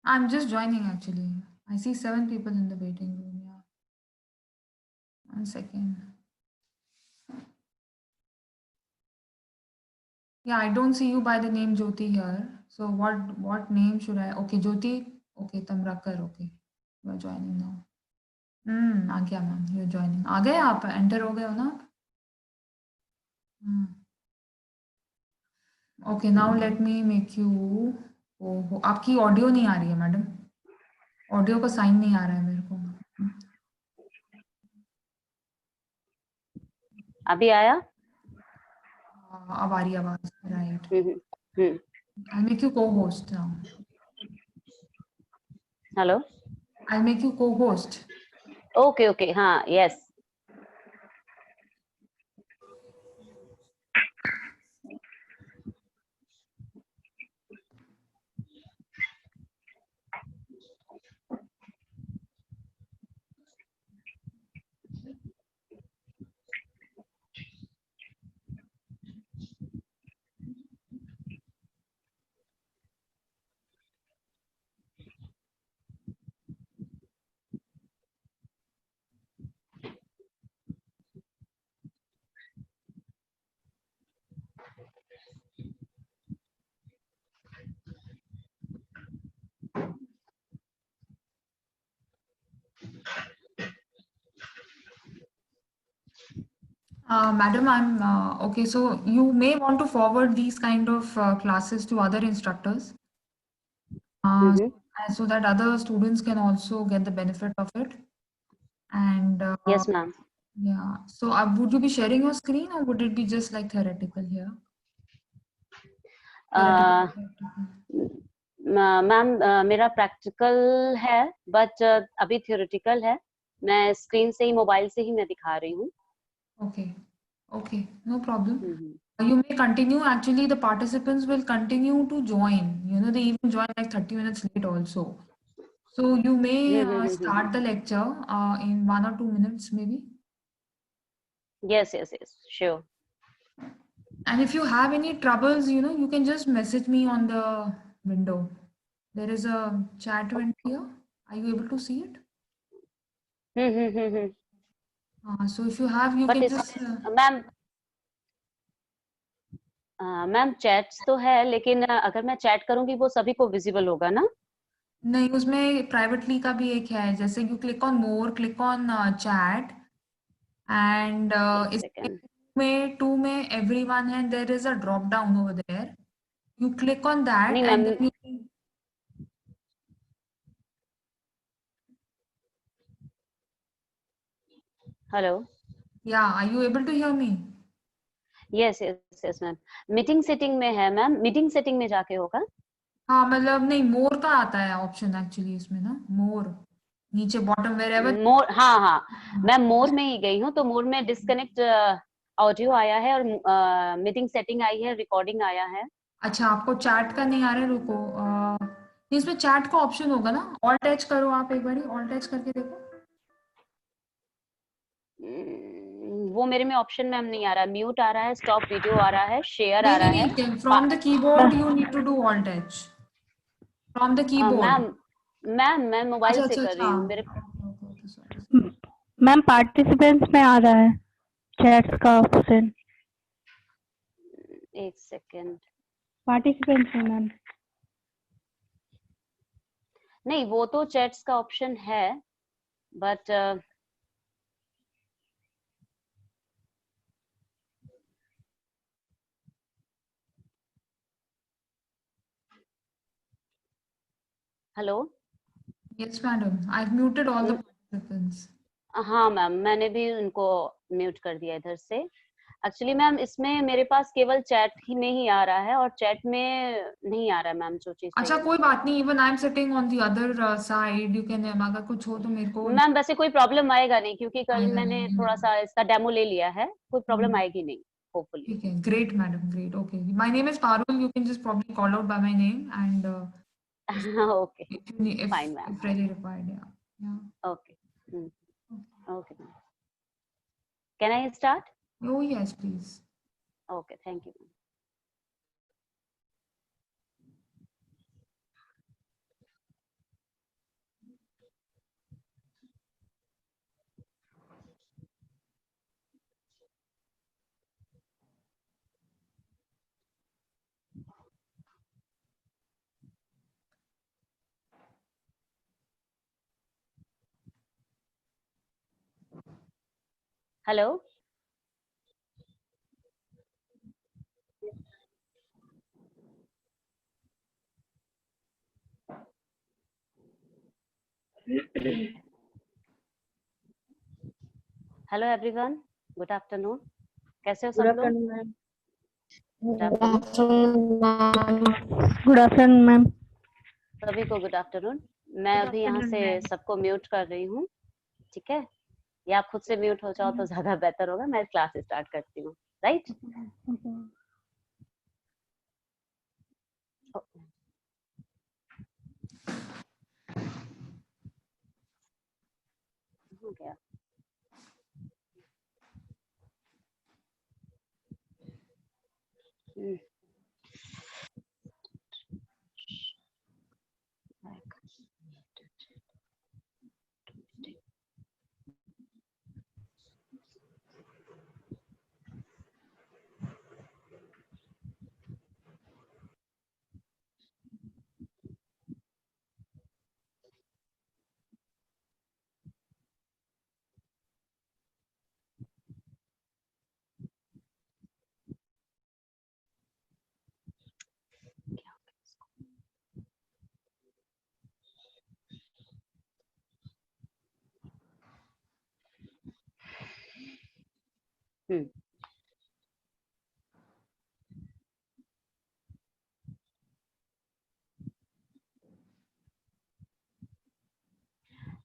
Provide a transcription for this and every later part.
I'm just joining actually. I see 7 people in the waiting room. Yeah. 1 second. Yeah, I don't see you by the name Jyoti here. So what name should I? Okay, Jyoti. Okay, Tamrakar. Okay, you are joining now. आ गया ma'am. You're joining. आ गए आप? Enter हो गए हो ना आप? Okay, now let me make you. आपकी audio नहीं आ रही है मैडम. ऑडियो का साइन नहीं आ रहा है मेरे को. अभी आया? अब आ रही है आवाज. Right. Hmm. I'll make you co-host now. Hello. I'll make you co-host. Okay. हाँ, yes. Madam, I'm okay. So you may want to forward these kind of classes to other instructors, so that other students can also get the benefit of it. And yes ma'am. yeah, so would you be sharing your screen or would it be just like theoretical here? Ma'am मेरा practical है, but अभी theoretical है. मैं screen से ही, mobile से ही मैं दिखा रही हूँ. Okay, no problem. You may continue. Actually, the participants will continue to join. You know, they even join like 30 minutes late also. So you may start the lecture in 1 or 2 minutes maybe. Yes, sure. And if you have any troubles, you know, you can just message me on the window. There is a chat window here. Are you able to see it? So if you have, you can just. Ma'am chats तो है, लेकिन अगर मैं chat करूंगी वो सभी को visible होगा ना? नहीं, उसमें प्राइवेटली का भी एक है. जैसे you click on more, click on chat, and इसमें 2 में everyone है. There is a drop down over there. You click on that नहीं and ma'am. then you. Hello. Yeah, are you able to hear me? Yes ma'am. Meeting setting में है ma'am. Meeting setting में जाके होगा. हाँ, मतलब नहीं, मोर का आता है ऑप्शन एक्चुअली इसमें ना. मोर नीचे बॉटम वेरेवर. मोर. हाँ मैं मोर में ही गई हूँ. तो मोर में डिस्कनेक्ट ऑडियो आया है और मीटिंग सेटिंग आई है, रिकॉर्डिंग आया है. अच्छा, आपको चैट का नहीं आ रहा है. रुको, इसमें चैट का ऑप्शन होगा ना. ऑल्ट एच करो आप एक बारी. ऑल्ट एच करके देखो. वो मेरे में ऑप्शन मैम नहीं आ रहा. म्यूट आ रहा है, स्टॉप वीडियो आ रहा है, शेयर आ रहा है. From the keyboard you need to do alt H. From the keyboard. Ma'am मैं मोबाइल से कर रही हूँ. मेरे मैम पार्टिसिपेंट्स में आ रहा है चैट्स का ऑप्शन. एक सेकेंड. पार्टिसिपेंट्स में मैम नहीं, वो तो चैट्स का ऑप्शन है, but hello. Yes madam, I have muted all the participants. हाँ मैम, मैंने भी उनको म्यूट कर दिया इधर से. एक्चुअली मैम इसमें मेरे पास केवल चैट ही में ही आ रहा है और चैट में नहीं आ रहा है मैम जो चीज. अच्छा, कोई बात नहीं. Even I am sitting on the other side. You can, अगर कुछ हो तो मेरे को. मैम वैसे कोई प्रॉब्लम आएगा नहीं, क्योंकि कल मैंने थोड़ा सा इसका डेमो ले लिया है. कोई प्रॉब्लम आएगी नहीं, होपफुली. ठीक है. Great madam, great. Okay, my name is Parul. You can just probably call out by my name and okay, if fine ma'am. if really required. Yeah. Okay. Okay ma'am. Can I start? Oh yes, please. Okay, thank you ma'am. Hello, hello everyone, good afternoon. कैसे हो सब लोग? Good afternoon. Good afternoon ma'am. सभी को good afternoon. मैं अभी यहाँ से सबको म्यूट कर रही हूँ, ठीक है? या आप खुद से म्यूट हो जाओ तो ज्यादा बेहतर होगा। मैं क्लास स्टार्ट करती हूँ, राइट? हो गया।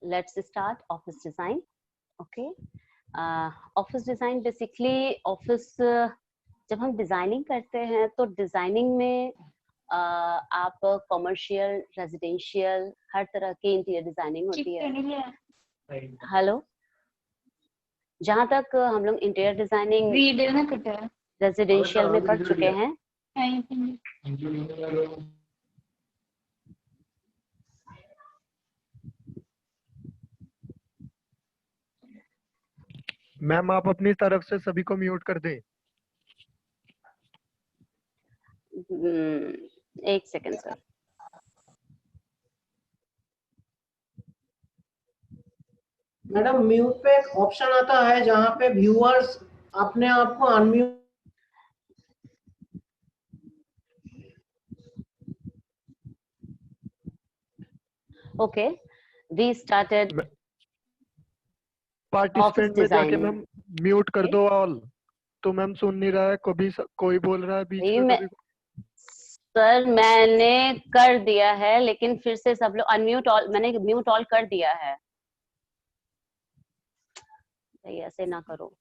Let's start office design. Okay, office design basically office जब हम डिजाइनिंग करते हैं तो डिजाइनिंग में आप कमर्शियल, रेजिडेंशियल, हर तरह की इंटीरियर डिजाइनिंग होती है। हेलो, जहाँ तक हम लोग इंटीरियर डिजाइनिंग रेजिडेंशियल में पढ़ चुके हैं, मैम आप अपनी तरफ से सभी को म्यूट कर दें। एक सेकेंड सर। मैडम म्यूट पे एक ऑप्शन आता है जहाँ पे व्यूअर्स अपने आप को unmute. Okay, we started participant में जाके मैम म्यूट कर Okay. दो ऑल। तो मैम सुन नहीं रहा है, कभी कोई बोल रहा है बीच में कभी। सर मैंने कर दिया है, लेकिन फिर से सब लोग अनम्यूट ऑल, मैंने म्यूट ऑल कर दिया है। भाई ऐसे ना करो।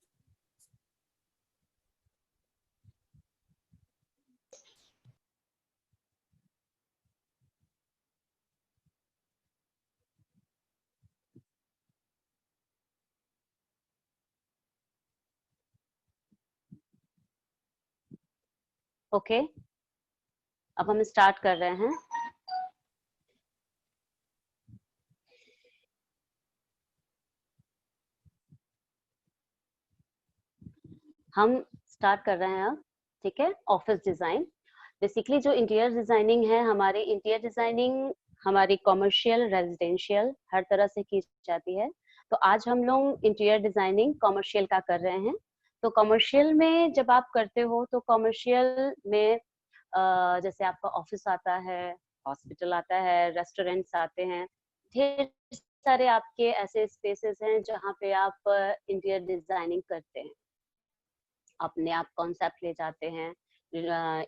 ओके, अब हम स्टार्ट कर रहे हैं। हम स्टार्ट कर रहे हैं अब, ठीक है? ऑफिस डिजाइन बेसिकली जो इंटीरियर डिजाइनिंग है, हमारी इंटीरियर डिजाइनिंग हमारी कमर्शियल, रेजिडेंशियल हर तरह से की जाती है। तो आज हम लोग इंटीरियर डिजाइनिंग कमर्शियल का कर रहे हैं। तो कमर्शियल में जब आप करते हो तो कमर्शियल में जैसे आपका ऑफिस आता है, हॉस्पिटल आता है, रेस्टोरेंट्स आते हैं, ढेर सारे आपके ऐसे स्पेसेस हैं जहाँ पे आप इंटीरियर डिजाइनिंग करते हैं, अपने आप कॉन्सेप्ट ले जाते हैं,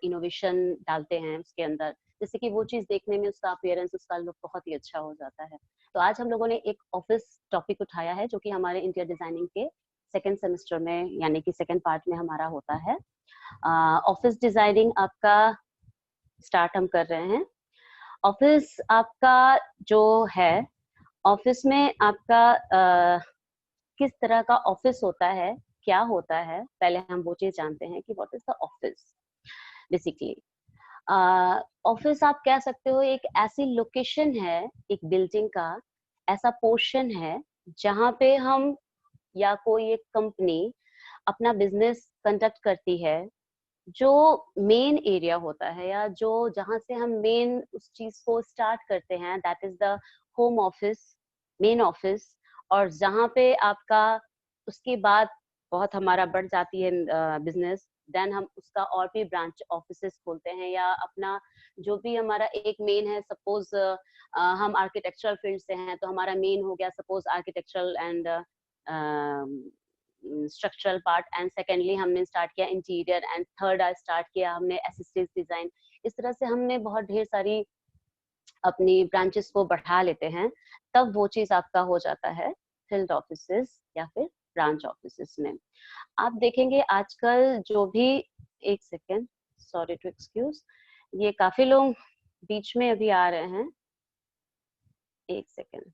इनोवेशन डालते हैं उसके अंदर, जैसे कि वो चीज देखने में उसका अपीयरेंस, उसका लुक बहुत ही अच्छा हो जाता है। तो आज हम लोगों ने एक ऑफिस टॉपिक उठाया है जो कि हमारे इंटीरियर डिजाइनिंग के सेकेंड सेमेस्टर में यानी कि सेकेंड पार्ट में हमारा होता है। ऑफिस डिजाइनिंग आपका स्टार्ट हम कर रहे हैं। ऑफिस आपका जो है, ऑफिस में आपका किस तरह का ऑफिस होता है, क्या होता है, पहले हम वो चीज जानते हैं कि what is the office. Basically office आप कह सकते हो एक ऐसी लोकेशन है एक बिल्डिंग का, ऐसा पोर्शन है जहाँ पे हम या कोई एक कंपनी अपना बिजनेस कंडक्ट करती है, जो मेन एरिया होता है या जो जहाँ से हम मेन उस चीज को स्टार्ट करते हैं, that is the home office, main office. और जहाँ पे आपका उसके बाद बहुत हमारा बढ़ जाती है बिजनेस, देन हम उसका और भी ब्रांच ऑफिसेस खोलते हैं, या अपना जो भी हमारा एक मेन है, सपोज हम आर्किटेक्चरल फील्ड से हैं तो हमारा मेन हो गया suppose architectural and structural part, and secondly हमने स्टार्ट किया इंटीरियर, एंड थर्ड स्टार्ट किया हमने एसेसरीज डिजाइन। इस तरह से हमने बहुत ढेर सारी अपनी ब्रांचेस को बढ़ा लेते हैं, तब वो चीज आपका हो जाता है फील्ड ऑफिसेस या फिर ब्रांच ऑफिसेस में। आप देखेंगे आजकल जो भी, एक सेकेंड, सॉरी टू एक्सक्यूज, ये काफी लोग बीच में अभी आ रहे हैं, एक सेकेंड।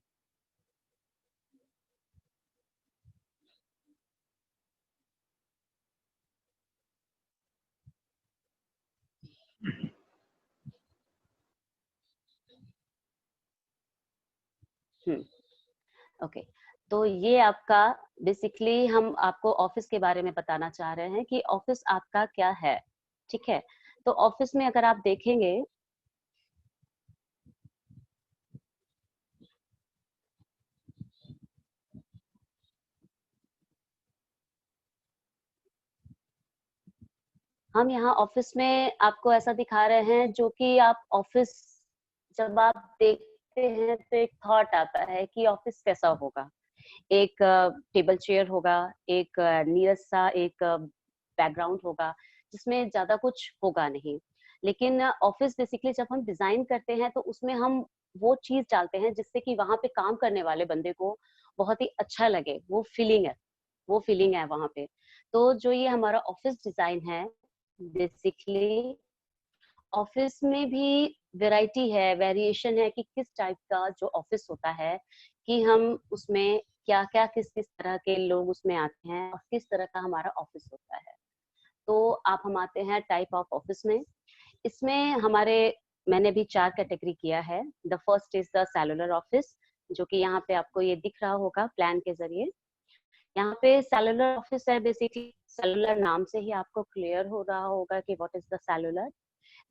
ओके, तो ये आपका बेसिकली हम आपको ऑफिस के बारे में बताना चाह रहे हैं कि ऑफिस आपका क्या है, ठीक है। तो ऑफिस में अगर आप देखेंगे, हम यहाँ ऑफिस में आपको ऐसा दिखा रहे हैं जो कि आप ऑफिस जब आप देखते हैं तो एक थॉट आता है कि ऑफिस कैसा होगा। एक टेबल चेयर होगा, एक नियरेस्ट सा एक बैकग्राउंड होगा जिसमें ज्यादा कुछ होगा नहीं। लेकिन ऑफिस बेसिकली जब हम डिजाइन करते हैं तो उसमें हम वो चीज डालते हैं जिससे कि वहां पे काम करने वाले बंदे को बहुत ही अच्छा लगे, वो फीलिंग है वहां पे। तो जो ये हमारा ऑफिस डिजाइन है, बेसिकली ऑफिस में भी वैरायटी है, वेरिएशन है कि किस टाइप का जो ऑफिस होता है, कि हम उसमें क्या क्या किस किस तरह के लोग उसमें आते हैं और किस तरह का हमारा ऑफिस होता है। तो आप हम आते हैं टाइप ऑफ ऑफिस में। इसमें हमारे, मैंने भी 4 कैटेगरी किया है। The first is the cellular office, जो कि यहाँ पे आपको ये दिख रहा होगा प्लान के जरिए। यहाँ पे सेलुलर ऑफिस है, बेसिकली सेलुलर नाम से ही आपको क्लियर हो रहा होगा कि what is the cellular.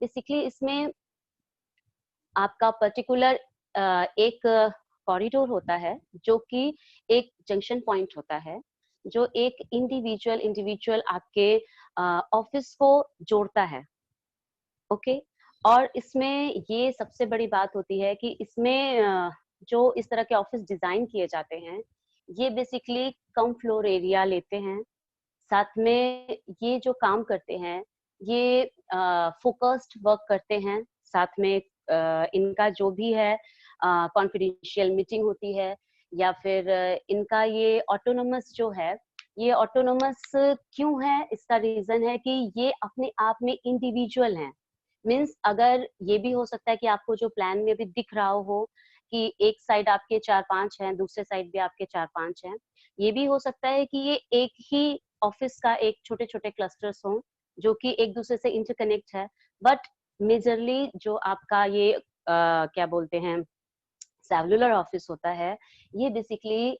Basically इसमें आपका पर्टिकुलर एक कॉरिडोर होता है जो कि एक जंक्शन पॉइंट होता है, जो एक इंडिविजुअल आपके ऑफिस को जोड़ता है। ओके, और इसमें ये सबसे बड़ी बात होती है कि इसमें जो इस तरह के ऑफिस डिजाइन किए जाते हैं, ये बेसिकली कम फ्लोर एरिया लेते हैं। साथ में ये जो काम करते हैं, ये फोकस्ड वर्क करते हैं। साथ में इनका जो भी है कॉन्फिडेंशियल मीटिंग होती है, या फिर इनका ये ऑटोनोमस जो है, ये ऑटोनोमस क्यों है, इसका रीजन है कि ये अपने आप में इंडिविजुअल हैं। मीन्स अगर ये भी हो सकता है कि आपको जो प्लान में भी दिख रहा हो कि एक साइड आपके 4-5 हैं, दूसरे साइड भी आपके 4-5 हैं, ये भी हो सकता है कि ये एक ही ऑफिस का एक छोटे छोटे क्लस्टर्स हों जो कि एक दूसरे से इंटरकनेक्ट है। बट मेजरली जो आपका ये क्या बोलते हैं सेलुलर ऑफिस होता है, ये बेसिकली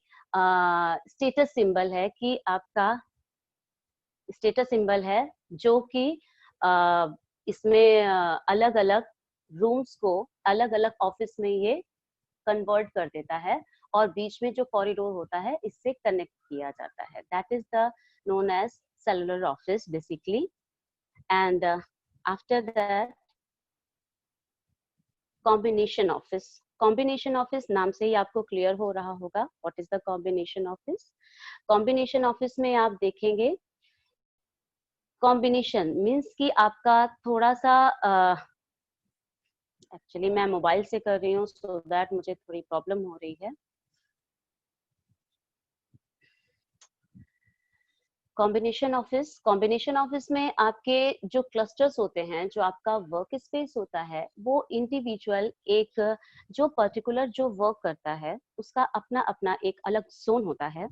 स्टेटस सिंबल है कि आपका स्टेटस सिंबल है, जो कि इसमें अलग अलग रूम्स को अलग अलग ऑफिस में ये कन्वर्ट कर देता है, और बीच में जो कॉरिडोर होता है इससे कनेक्ट किया जाता है। That is the known as cellular office basically. And after that combination office. Combination office नाम से ही आपको क्लियर हो रहा होगा what is the combination office. Combination office में आप देखेंगे, कॉम्बिनेशन मीन्स कि आपका थोड़ा सा एक्चुअली मैं मोबाइल से कर रही हूँ सो दैट मुझे थोड़ी प्रॉब्लम हो रही है। कॉम्बिनेशन ऑफिस में आपके जो क्लस्टर्स होते हैं, जो आपका वर्क स्पेस होता है, वो इंडिविजुअल एक जो पर्टिकुलर जो वर्क करता है उसका अपना अपना एक अलग जोन होता है,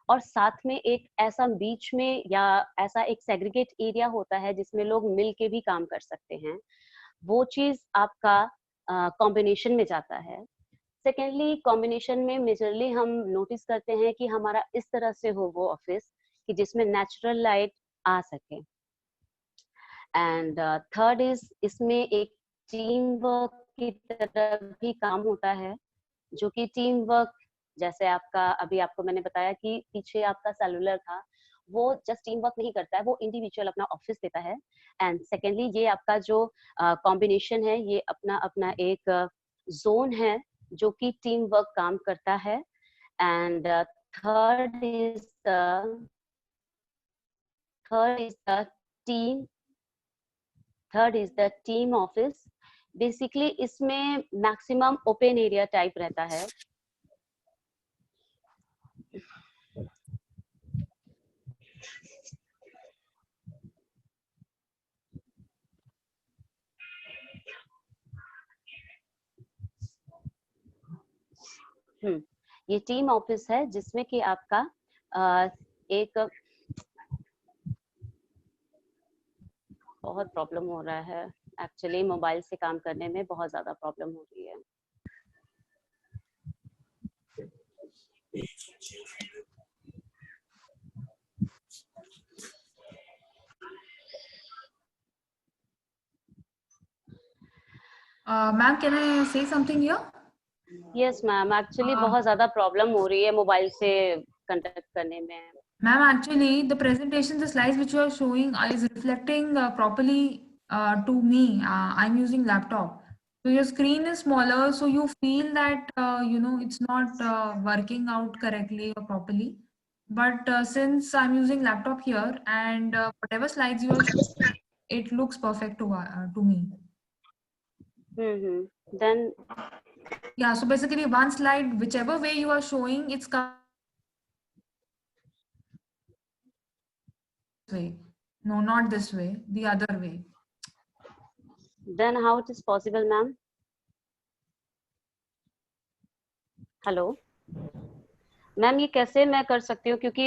और साथ में एक ऐसा बीच में या ऐसा एक सेग्रीगेट एरिया होता है जिसमें लोग मिल के भी काम कर सकते हैं। वो चीज आपका कॉम्बिनेशन में जाता है। सेकेंडली कॉम्बिनेशन में मेजरली हम नोटिस करते हैं कि हमारा इस तरह से हो वो ऑफिस कि जिसमें नेचुरल लाइट आ सके। एंड थर्ड इज इसमें एक टीम वर्क की तरह भी काम होता है, जो कि टीम वर्क जैसे आपका अभी आपको मैंने बताया कि पीछे आपका सेलुलर था वो जस्ट टीम वर्क नहीं करता है, वो इंडिविजुअल अपना ऑफिस देता है। एंड सेकेंडली ये आपका जो कॉम्बिनेशन है, ये अपना अपना एक जोन है जो कि टीम वर्क काम करता है। And third is the team office. Basically इसमें मैक्सिमम ओपन एरिया टाइप रहता है। ये टीम ऑफिस है जिसमें कि आपका एक बहुत प्रॉब्लम हो रहा है एक्चुअली, मोबाइल से काम करने में बहुत ज्यादा प्रॉब्लम हो रही है। Ma'am, can I say something here? Yes ma'am, actually बहुत ज्यादा प्रॉब्लम हो रही है मोबाइल से कंडक्ट करने में। Ma'am, actually, the presentation, the slides which you are showing is reflecting properly to me. I'm using laptop. So your screen is smaller, so you feel that, it's not working out correctly or properly. But since I'm using laptop here and whatever slides you are showing, it looks perfect to me. Then Yeah, so basically one slide, whichever way you are showing, it's way. No, not this way, the other way. Then how it is possible, ma'am? Hello ma'am, ये कैसे मैं कर सकती हूँ, क्योंकि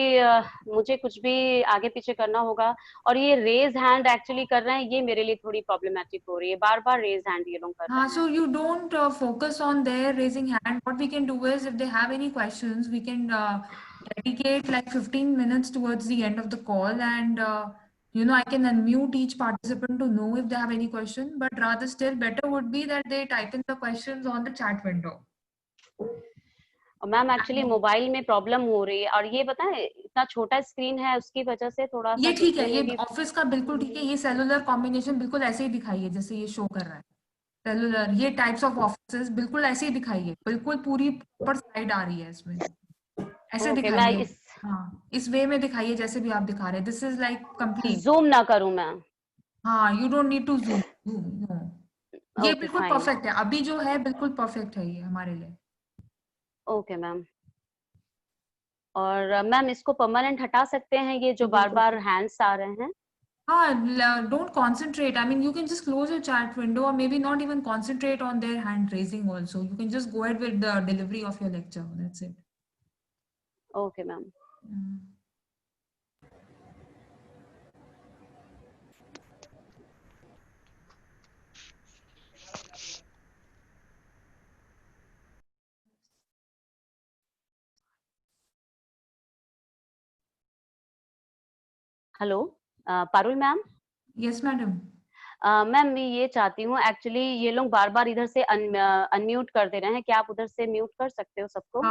मुझे कुछ भी आगे पीछे करना होगा और ये रेज हैंड एक्चुअली कर रहे हैं, ये मेरे लिए थोड़ी प्रॉब्लमेटिक हो रही है, बार बार रेज हैंड ये लोग कर रहे हैं। So you don't focus on their raising hand. What we can do is, if they have any questions, we can dedicate like 15 minutes towards the end of the call, and I can unmute each participant to know if they have any question. But rather still better would be that they type in the questions on the chat window. Ma'am actually mobile में problem हो रही है, और ये बताएं इतना छोटा screen है उसकी वजह से थोड़ा सा ये ठीक है, ये भी... ऑफिस का बिल्कुल ठीक है। ये सेलुलर कॉम्बिनेशन बिल्कुल ऐसे ही दिखाइए जैसे ये शो कर रहा है। सेलुलर, ये टाइप्स ऑफ ऑफिसेस बिल्कुल ऐसे ही दिखाइए, बिल्कुल पूरी प्रॉपर स्लाइड आ रही है इसमें, ऐसे दिखाइए। हाँ, इस वे में दिखाइए जैसे भी आप दिखा रहे हैं। This is like complete. Zoom ना करूं मैं? हाँ, you don't need to zoom. ये बिल्कुल परफेक्ट है, अभी जो है बिल्कुल परफेक्ट है ये हमारे लिए। Okay ma'am. और मैम इसको परमानेंट हटा सकते हैं, ये जो बार बार हैंड्स आ रहे हैं? Don't concentrate. I mean, you can just close your chat window or maybe not even concentrate on their hand raising also. You can just go ahead with the delivery of your lecture. That's it. Okay, ma'am. Hello Parul ma'am. Yes madam. Ma'am मैं ये चाहती हूँ, actually ये लोग बार बार इधर से unmute कर दे रहे हैं, क्या आप उधर से म्यूट कर सकते हो सबको?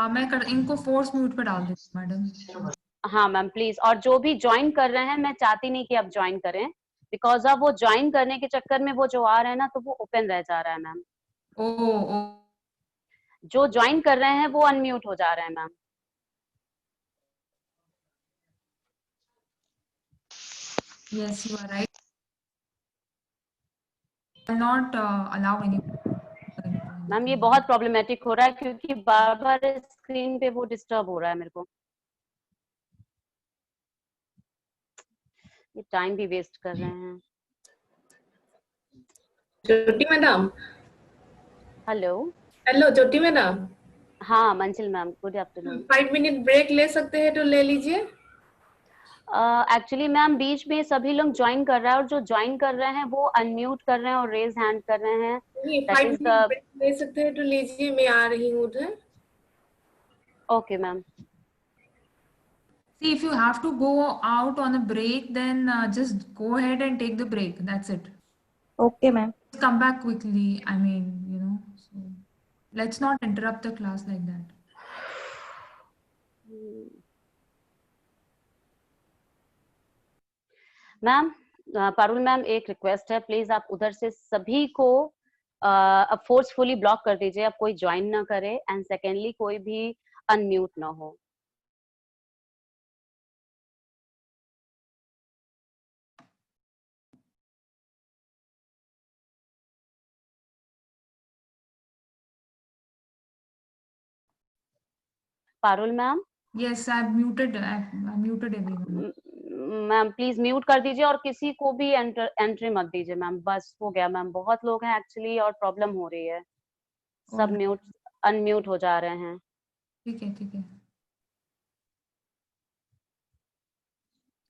इनको फोर्स म्यूट पे डाल देती हूँ मैडम। हाँ मैम प्लीज। और जो भी ज्वाइन कर रहे हैं, मैं चाहती नहीं कि आप ज्वाइन करें, बिकॉज अब वो ज्वाइन करने के चक्कर में वो जो आ रहे हैं ना, तो वो ओपन रह जा रहा है मैम। जो ज्वाइन कर रहे हैं वो अनम्यूट हो जा रहे हैं ma'am. Yes, you are right. I'll not allow any. Ma'am ये बहुत प्रॉब्लमेटिक हो रहा है, क्योंकि बार बार स्क्रीन पे वो डिस्टर्ब हो रहा है मेरे को, ये टाइम भी वेस्ट कर रहे हैं। Jyoti madam. Hello. Hello Jyoti madam. हाँ Manjil ma'am, good afternoon. 5 minute break ले सकते हैं तो ले लीजिए। एक्चुअली मैम बीच में सभी लोग ज्वाइन कर रहा है, और जो ज्वाइन कर रहे हैं वो अनम्यूट कर रहे हैं और रेज हैंड कर रहे हैं। 5 मिनट ब्रेक ले सकते हैं तो लीजिए, मैं आ रही हूँ उधर। Okay ma'am. See, if you have to go out on a break, then just go ahead and take the break. That's it. Okay, ma'am. Come back quickly. I mean, so let's not interrupt the class like that. Ma'am Parul ma'am, एक request है, please आप उधर से सभी को अब forcefully block कर दीजिए, अब कोई ज्वाइन ना करे, एंड सेकेंडली कोई भी अनम्यूट ना हो। Parul ma'am, Yes, I've muted everyone. Ma'am please mute कर दीजिए और किसी को भी एंट्री मत दीजिए मैम, बस हो गया मैम, बहुत लोग हैं एक्चुअली और प्रॉब्लम हो रही है, सब Alright, म्यूट अनम्यूट हो जा रहे हैं। ठीक है, ठीक है.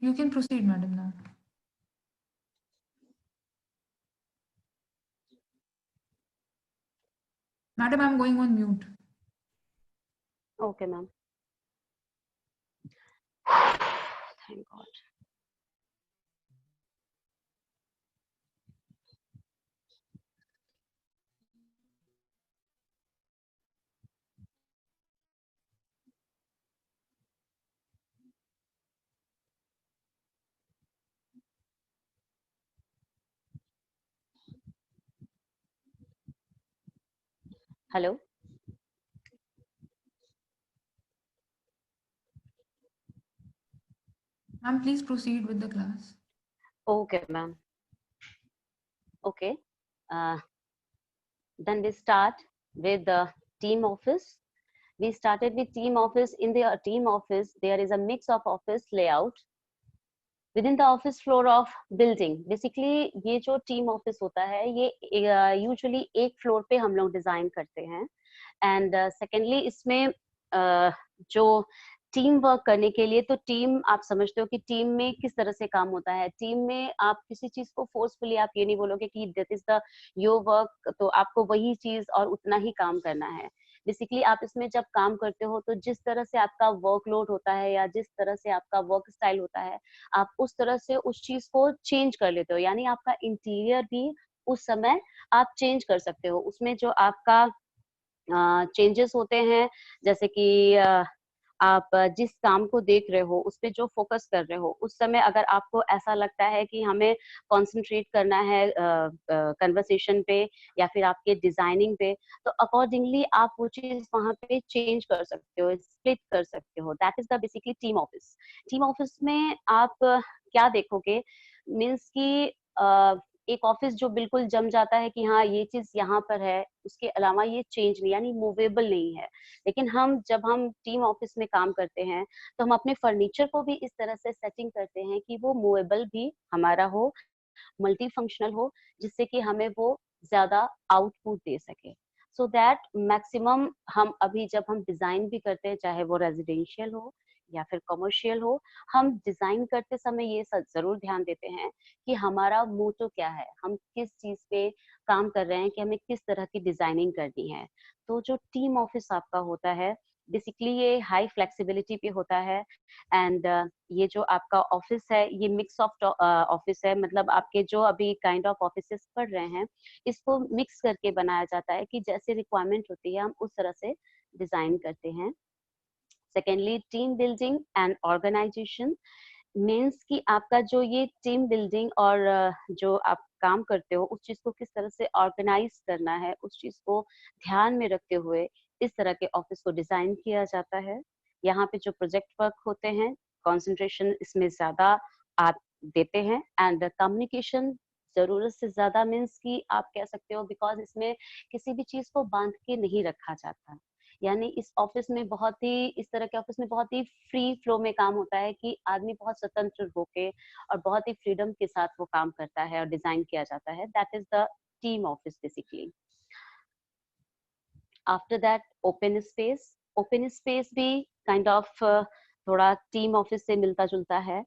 You can proceed, madam, now. Madam, I'm going on mute. Okay ma'am, thank God. Hello, Ma'am, please proceed with the class. Okay ma'am, okay, then we start with the team office. We started with team office. In the team office, there is a mix of office layout within the office floor of building. Basically, ये जो team office होता है, ये usually एक floor पे हम लोग design करते हैं. And secondly, इसमें जो टीम वर्क करने के लिए, तो टीम आप समझते हो कि टीम में किस तरह से काम होता है। टीम में आप किसी चीज को फोर्सफुली आप ये नहीं बोलोगे कि this is the your work, तो आपको वही चीज और उतना ही काम करना है। बेसिकली आप इसमें जब काम करते हो, तो जिस तरह से आपका वर्कलोड होता है या जिस तरह से आपका वर्क स्टाइल होता है, आप उस तरह से उस चीज को चेंज कर लेते हो। यानी आपका इंटीरियर भी उस समय आप चेंज कर सकते हो। उसमें जो आपका चेंजेस होते हैं, जैसे कि आप जिस काम को देख रहे हो, उस पे जो फोकस कर रहे हो, उस समय अगर आपको ऐसा लगता है कि हमें कंसंट्रेट करना है कन्वर्सेशन पे या फिर आपके डिजाइनिंग पे, तो अकॉर्डिंगली आप वो चीज वहां पे चेंज कर सकते हो, स्प्लिट कर सकते हो। That is the basically team office. Team office में आप क्या देखोगे, मीन्स की एक ऑफिस जो बिल्कुल जम जाता है कि हाँ ये चीज यहाँ पर है, उसके अलावा ये चेंज नहीं, यानी मूवेबल नहीं है। लेकिन हम जब हम टीम ऑफिस में काम करते हैं, तो हम अपने फर्नीचर को भी इस तरह से सेटिंग करते हैं कि वो मूवेबल भी हमारा हो, मल्टी फंक्शनल हो, जिससे कि हमें वो ज्यादा आउटपुट दे सके। सो दैट मैक्सिमम हम अभी जब हम डिजाइन भी करते हैं, चाहे वो रेजिडेंशियल हो या फिर कमर्शियल हो, हम डिजाइन करते समय ये जरूर ध्यान देते हैं कि हमारा मोटो क्या है, हम किस चीज पे काम कर रहे हैं, कि हमें किस तरह की डिजाइनिंग करनी है। तो जो टीम ऑफिस आपका होता है, बेसिकली ये हाई फ्लेक्सिबिलिटी पे होता है। एंड ये जो आपका ऑफिस है, ये मिक्स ऑफ ऑफिस है, मतलब आपके जो अभी काइंड ऑफ ऑफिसेस पढ़ रहे हैं, इसको मिक्स करके बनाया जाता है कि जैसे रिक्वायरमेंट होती है हम उस तरह से डिजाइन करते हैं। Secondly, team building and organisation means कि आपका जो ये टीम बिल्डिंग और जो आप काम करते हो, उस चीज को किस तरह से ऑर्गेनाइज करना है, उस चीज को ध्यान में रखते हुए इस तरह के ऑफिस को डिजाइन किया जाता है। यहाँ पे जो प्रोजेक्ट वर्क होते हैं, कंसंट्रेशन इसमें ज्यादा आप देते हैं। एंड कम्युनिकेशन जरूरत से ज्यादा मीन्स कि आप कह सकते हो, बिकॉज इसमें किसी भी चीज को बांध के नहीं रखा जाता। यानी इस ऑफिस में बहुत ही, इस तरह के ऑफिस में बहुत ही फ्री फ्लो में काम होता है कि आदमी बहुत स्वतंत्र होके और बहुत ही फ्रीडम के साथ वो काम करता है और डिजाइन किया जाता है। That is the team office basically. After that, open space. Open space भी काइंड ऑफ थोड़ा टीम ऑफिस से मिलता जुलता है।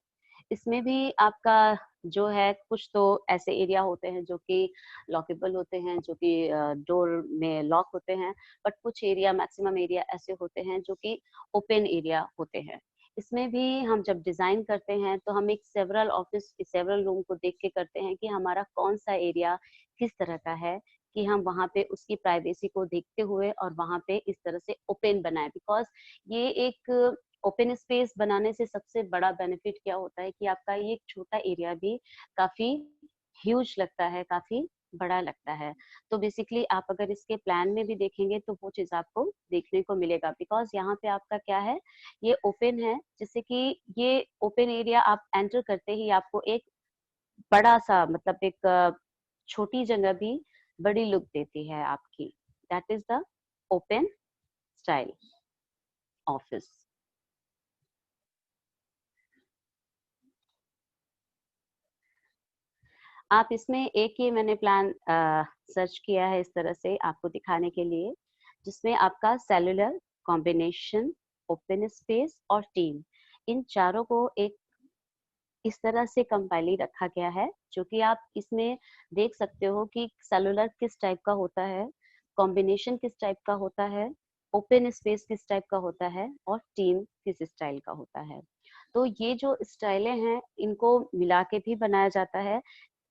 इसमें भी आपका जो है, कुछ तो ऐसे एरिया होते हैं जो कि लॉकेबल होते हैं, जो कि डोर में लॉक होते हैं, बट कुछ एरिया, मैक्सिमम एरिया ऐसे होते हैं जो कि ओपन एरिया होते हैं। इसमें भी हम जब डिजाइन करते हैं, तो हम एक सेवरल ऑफिस, सेवरल रूम को देख के करते हैं कि हमारा कौन सा एरिया किस तरह का है, कि हम वहाँ पे उसकी प्राइवेसी को देखते हुए और वहाँ पे इस तरह से ओपन बनाए। बिकॉज ये एक ओपन स्पेस बनाने से सबसे बड़ा बेनिफिट क्या होता है कि आपका ये एक छोटा एरिया भी काफी ह्यूज लगता है, काफी बड़ा लगता है। तो बेसिकली आप अगर इसके प्लान में भी देखेंगे तो वो चीज आपको देखने को मिलेगा, बिकॉज यहाँ पे आपका क्या है, ये ओपन है, जिससे कि ये ओपन एरिया आप एंटर करते ही आपको एक बड़ा सा, मतलब एक छोटी जगह भी बड़ी लुक देती है आपकी। That is the open style office. आप इसमें एक ही मैंने प्लान सर्च किया है इस तरह से आपको दिखाने के लिए, जिसमें आपका सेलुलर, कॉम्बिनेशन, ओपन स्पेस और टीम, इन चारों को एक इस तरह से कंपाइल रखा गया है, जो कि आप इसमें देख सकते हो कि सेलुलर किस टाइप का होता है, कॉम्बिनेशन किस टाइप का होता है, ओपन स्पेस किस टाइप का होता है और टीम किस स्टाइल का होता है। तो ये जो स्टाइलें हैं इनको मिला के भी बनाया जाता है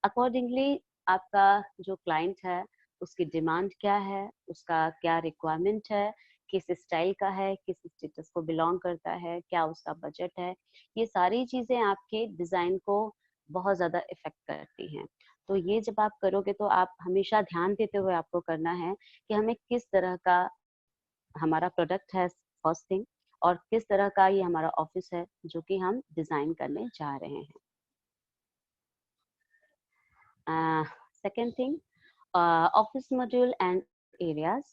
अकॉर्डिंगली। आपका जो क्लाइंट है उसकी डिमांड क्या है, उसका क्या रिक्वायरमेंट है, किस स्टाइल का है, किस स्टेटस को बिलोंग करता है, क्या उसका बजट है, ये सारी चीजें आपके डिजाइन को बहुत ज्यादा इफेक्ट करती हैं। तो ये जब आप करोगे तो आप हमेशा ध्यान देते हुए आपको करना है कि हमें किस तरह का हमारा प्रोडक्ट है फर्स्ट थिंग, और किस तरह का ये हमारा ऑफिस है जो कि हम डिजाइन करने जा रहे हैं। Second thing, office module and areas.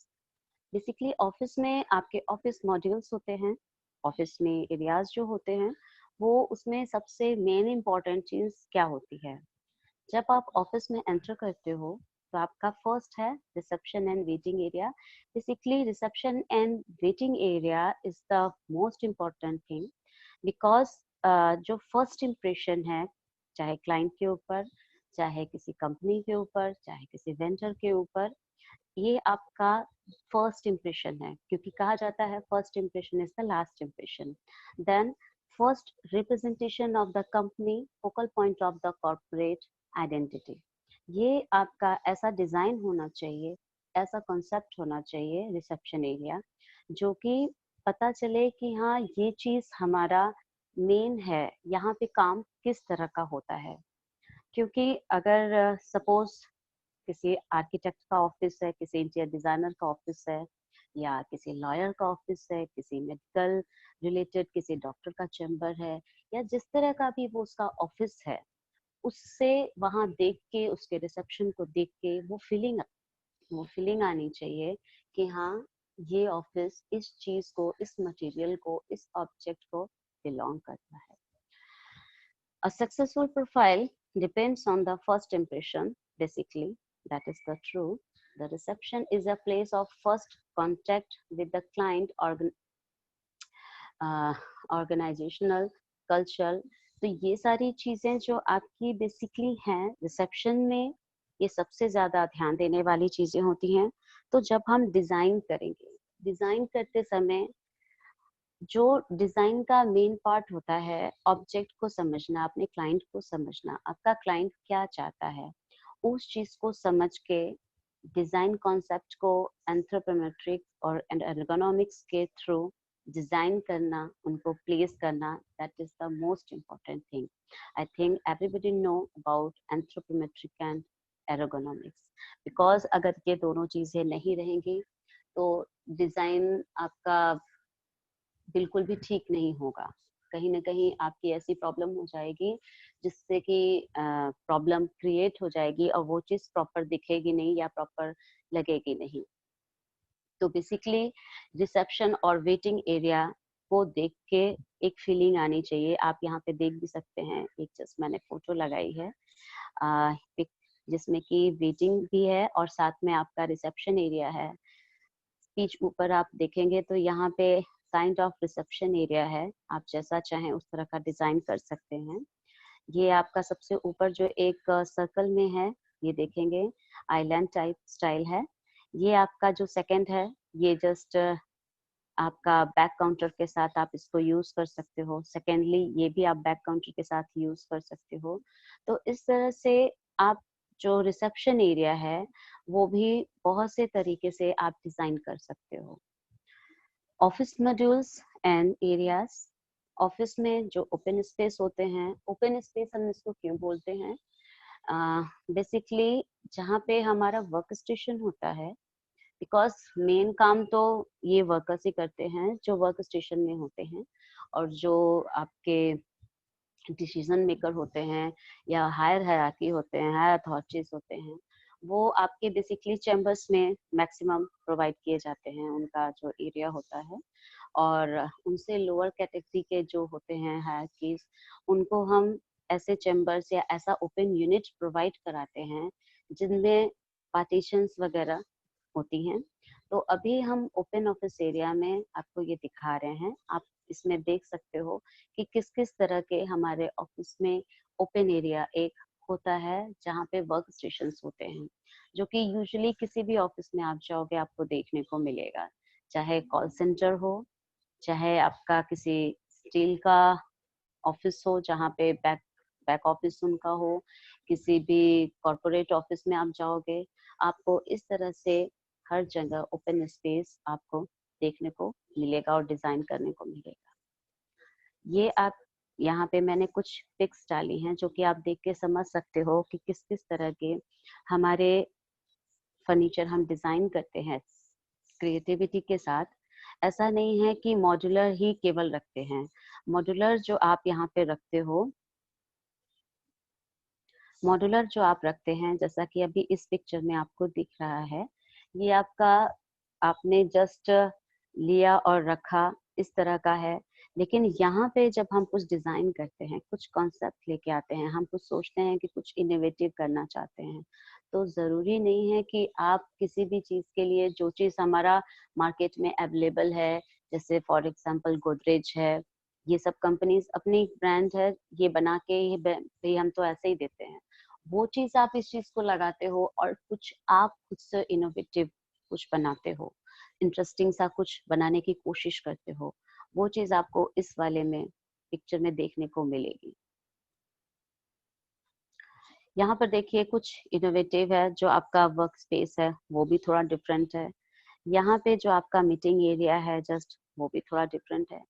Basically office में आपके ऑफिस मॉड्यूल्स होते हैं, ऑफिस में एरियाज जो होते हैं वो, उसमें सबसे मेन इम्पॉर्टेंट चीज क्या होती है, जब आप ऑफिस में एंटर करते हो तो आपका फर्स्ट है reception and waiting area. Basically reception and waiting area is the most important thing, because जो फर्स्ट इम्प्रेशन है, चाहे क्लाइंट के ऊपर, चाहे किसी कंपनी के ऊपर, चाहे किसी वेंडर के ऊपर, ये आपका फर्स्ट इम्प्रेशन है, क्योंकि कहा जाता है first impression is the last impression. Then first representation of the company, focal point of the corporate identity. ये आपका ऐसा डिजाइन होना चाहिए, ऐसा कॉन्सेप्ट होना चाहिए रिसेप्शन एरिया, जो कि पता चले कि हाँ ये चीज हमारा मेन है, यहाँ पे काम किस तरह का होता है। क्योंकि अगर सपोज किसी आर्किटेक्ट का ऑफिस है, किसी इंटीरियर डिजाइनर का ऑफिस है, या किसी लॉयर का ऑफिस है, किसी मेडिकल रिलेटेड किसी डॉक्टर का चैम्बर है, या जिस तरह का भी वो उसका ऑफिस है, उससे वहां देख के, उसके रिसेप्शन को देख के वो फीलिंग आनी चाहिए कि हाँ ये ऑफिस इस चीज को, इस मटेरियल को, इस ऑब्जेक्ट को बिलोंग करता है। A successful profile depends on the first impression, basically, that is the true. The reception is a place of first contact with the client, organizational, cultural. तो ये सारी चीजें जो आपकी बेसिकली हैं रिसेप्शन में, ये सबसे ज्यादा ध्यान देने वाली चीजें होती हैं। तो जब हम डिजाइन करेंगे, डिजाइन करते समय जो डिजाइन का मेन पार्ट होता है, ऑब्जेक्ट को समझना, अपने क्लाइंट को समझना, आपका क्लाइंट क्या चाहता है, उस चीज को समझ के डिजाइन कॉन्सेप्ट को एंथ्रोपोमेट्रिक और एर्गोनॉमिक्स के थ्रू डिजाइन करना, उनको प्लेस करना, that is the most important thing. I think everybody know about anthropometric and ergonomics, because अगर ये दोनों चीजें नहीं रहेंगी तो डिजाइन आपका बिल्कुल भी ठीक नहीं होगा। कहीं ना कहीं आपकी ऐसी प्रॉब्लम हो जाएगी जिससे कि प्रॉब्लम क्रिएट हो जाएगी और वो चीज प्रॉपर दिखेगी नहीं या प्रॉपर लगेगी नहीं। तो बेसिकली रिसेप्शन और वेटिंग एरिया को देख के एक फीलिंग आनी चाहिए। आप यहाँ पे देख भी सकते हैं, एक जस्ट मैंने फोटो लगाई है जिसमें कि वेटिंग भी है और साथ में आपका रिसेप्शन एरिया है। स्पीच ऊपर आप देखेंगे तो यहाँ पे काइंड ऑफ रिसेप्शन एरिया है, आप जैसा चाहें उस तरह का डिजाइन कर सकते हैं। ये आपका सबसे ऊपर जो एक सर्कल में है, ये देखेंगे आइलैंड टाइप स्टाइल है। ये आपका जो सेकंड है, ये जस्ट आपका बैक काउंटर के साथ आप इसको यूज कर सकते हो। सेकेंडली ये भी आप बैक काउंटर के साथ यूज कर सकते हो। तो इस तरह से आप जो रिसेप्शन एरिया है वो भी बहुत से तरीके से आप डिजाइन कर सकते हो। Office modules and areas. Office में जो ओपन स्पेस होते हैं, ओपन स्पेस हम इसको क्यों बोलते हैं, बेसिकली जहाँ पे हमारा वर्क स्टेशन होता है, बिकॉज मेन काम तो ये वर्कर्स ही करते हैं जो वर्क स्टेशन में होते हैं, और जो आपके डिसीजन मेकर होते हैं या हायर हायरार्की होते हैं, हायर अथॉरिटीज होते हैं, वो आपके बेसिकली चैम्बर्स में मैक्सिमम प्रोवाइड किए जाते हैं, उनका जो एरिया होता है। और उनसे लोअर कैटेगरी के जो होते हैं हायरार्कीज, उनको हम ऐसे चैम्बर्स या ऐसा ओपन यूनिट प्रोवाइड कराते हैं जिनमें पार्टीशंस वगैरह होती हैं। तो अभी हम ओपन ऑफिस एरिया में आपको ये दिखा रहे हैं, आप इसमें देख सकते हो कि किस किस तरह के हमारे ऑफिस में ओपन एरिया एक होता है जहाँ पे वर्क स्टेशंस होते हैं, जो कि यूजुअली किसी भी ऑफिस में आप जाओगे आपको देखने को मिलेगा, चाहे कॉल सेंटर हो, चाहे आपका किसी स्टील का ऑफिस हो जहाँ पे बैक ऑफिस उनका हो, किसी भी कॉर्पोरेट ऑफिस में आप जाओगे, आपको इस तरह से हर जगह ओपन स्पेस आपको देखने को मिलेगा और डिजाइन करने को मिलेगा। ये आप यहाँ पे मैंने कुछ पिक्स डाली हैं जो कि आप देख के समझ सकते हो कि किस किस तरह के हमारे फर्नीचर हम डिजाइन करते हैं क्रिएटिविटी के साथ। ऐसा नहीं है कि मॉड्यूलर ही केवल रखते हैं, मॉड्यूलर जो आप यहाँ पे रखते हो, मॉड्यूलर जो आप रखते हैं, जैसा कि अभी इस पिक्चर में आपको दिख रहा है, ये आपका आपने जस्ट लिया और रखा इस तरह का है। लेकिन यहाँ पे जब हम कुछ डिजाइन करते हैं, कुछ कॉन्सेप्ट लेके आते हैं, हम कुछ सोचते हैं कि कुछ इनोवेटिव करना चाहते हैं, तो जरूरी नहीं है कि आप किसी भी चीज के लिए जो चीज हमारा मार्केट में अवेलेबल है, जैसे फॉर एग्जांपल गोदरेज है, ये सब कंपनीज अपनी ब्रांड है, ये बना के ये भाई हम तो ऐसे ही देते हैं, वो चीज आप इस चीज को लगाते हो और कुछ आप खुद से इनोवेटिव कुछ बनाते हो, इंटरेस्टिंग सा कुछ बनाने की कोशिश करते हो, वो चीज आपको इस वाले में पिक्चर में देखने को मिलेगी। यहाँ पर देखिए कुछ इनोवेटिव है, जो आपका वर्क स्पेस है वो भी थोड़ा डिफरेंट है। यहाँ पे जो आपका मीटिंग एरिया है जस्ट, वो भी थोड़ा डिफरेंट है।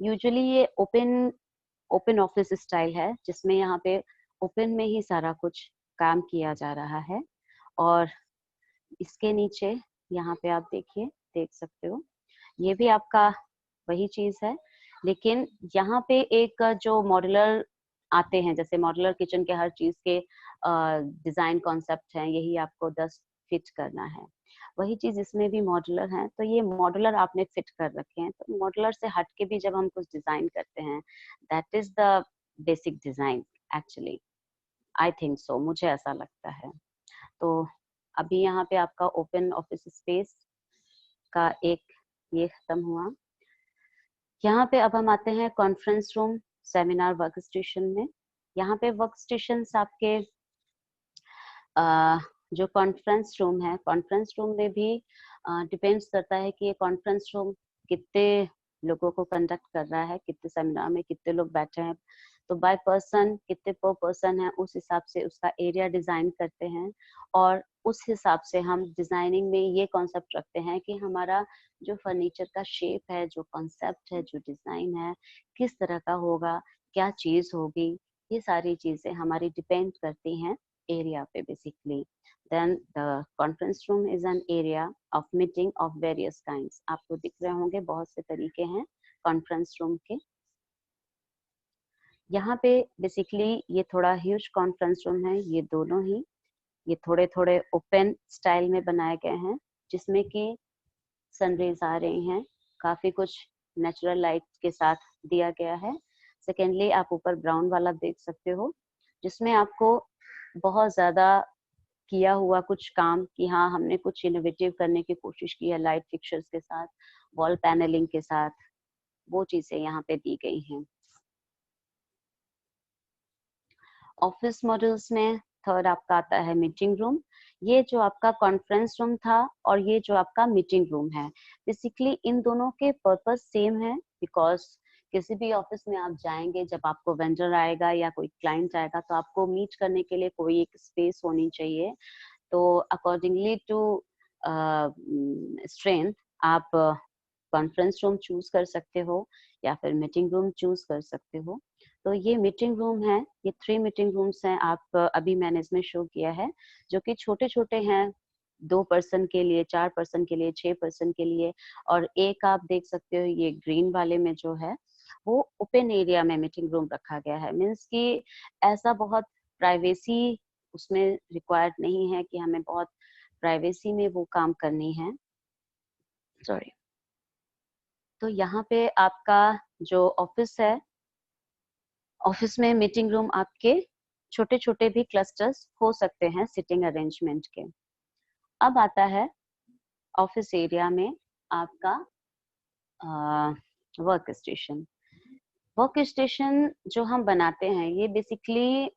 यूजुअली ये ओपन ऑफिस स्टाइल है, जिसमें यहाँ पे ओपन में ही सारा कुछ काम किया जा रहा है। और इसके नीचे यहाँ पे आप देखिए, देख सकते हो, ये भी आपका वही चीज है, लेकिन यहाँ पे एक जो मॉड्यूलर आते हैं, जैसे मॉड्यूलर किचन के हर चीज के डिजाइन कॉन्सेप्ट हैं, यही आपको 10 फिट करना है, वही चीज इसमें भी मॉड्यूलर है। तो ये मॉड्यूलर आपने फिट कर रखे हैं, तो मॉड्यूलर से हट के भी जब हम कुछ डिजाइन करते हैं, that is the basic design actually, I think so, मुझे ऐसा लगता है। तो अभी यहाँ पे आपका ओपन ऑफिस स्पेस का एक ये खत्म हुआ। यहाँ पे अब हम आते हैं conference room, seminar work station में। यहाँ पे वर्क स्टेशन आपके जो कॉन्फ्रेंस रूम है, कॉन्फ्रेंस रूम में भी डिपेंड्स करता है कि ये कॉन्फ्रेंस रूम कितने लोगों को कंडक्ट कर रहा है, कितने सेमिनार में कितने लोग बैठे हैं, तो बाय पर्सन कितने पर पर्सन है, उस हिसाब से उसका एरिया डिजाइन करते हैं। और उस हिसाब से हम डिजाइनिंग में ये कॉन्सेप्ट रखते हैं कि हमारा जो फर्नीचर का शेप है, जो कॉन्सेप्ट है, जो डिजाइन है, किस तरह का होगा, क्या चीज होगी, ये सारी चीजें हमारी डिपेंड करती हैं एरिया पे basically. Then the conference room is an area of meeting of various kinds. आपको दिख रहे होंगे बहुत से तरीके हैं कॉन्फ्रेंस रूम के। यहाँ पे बेसिकली ये थोड़ा ह्यूज कॉन्फ्रेंस रूम है, ये दोनों ही ये थोड़े थोड़े ओपन स्टाइल में बनाए गए हैं, जिसमें कि सनरेज आ रही हैं, काफी कुछ नेचुरल लाइट के साथ दिया गया है। सेकेंडली आप ऊपर ब्राउन वाला देख सकते हो, जिसमें आपको बहुत ज्यादा किया हुआ कुछ काम कि हाँ हमने कुछ इनोवेटिव करने की कोशिश की है, लाइट फिक्चर्स के साथ, वॉल पैनलिंग के साथ, वो चीजें यहाँ पे दी गई हैं। ऑफिस मॉडल्स में थर्ड आपका आता है मीटिंग रूम। ये जो आपका कॉन्फ्रेंस रूम था और ये जो आपका मीटिंग रूम है, बेसिकली इन दोनों के पर्पस सेम है, बिकॉज किसी भी ऑफिस में आप जाएंगे, जब आपको वेंडर आएगा या कोई क्लाइंट आएगा, तो आपको मीट करने के लिए कोई एक स्पेस होनी चाहिए। तो अकॉर्डिंगली टू स्ट्रेंथ आप कॉन्फ्रेंस रूम चूज कर सकते हो या फिर मीटिंग रूम चूज कर सकते हो। तो ये मीटिंग रूम है, ये 3 मीटिंग रूम्स हैं, आप अभी मैंने इसमें शो किया है, जो कि छोटे छोटे हैं, 2 पर्सन के लिए, 4 पर्सन के लिए, 6 पर्सन के लिए। और एक आप देख सकते हो ये ग्रीन वाले में जो है वो ओपन एरिया में मीटिंग रूम रखा गया है। मीन्स कि ऐसा बहुत प्राइवेसी उसमें रिक्वायर्ड नहीं है कि हमें बहुत प्राइवेसी में वो काम करनी है। सॉरी। तो यहाँ पे आपका जो ऑफिस है, ऑफिस में मीटिंग रूम आपके छोटे छोटे भी क्लस्टर्स हो सकते हैं सिटिंग अरेंजमेंट के। अब आता है ऑफिस एरिया में आपका वर्क स्टेशन। वर्क स्टेशन जो हम बनाते हैं ये बेसिकली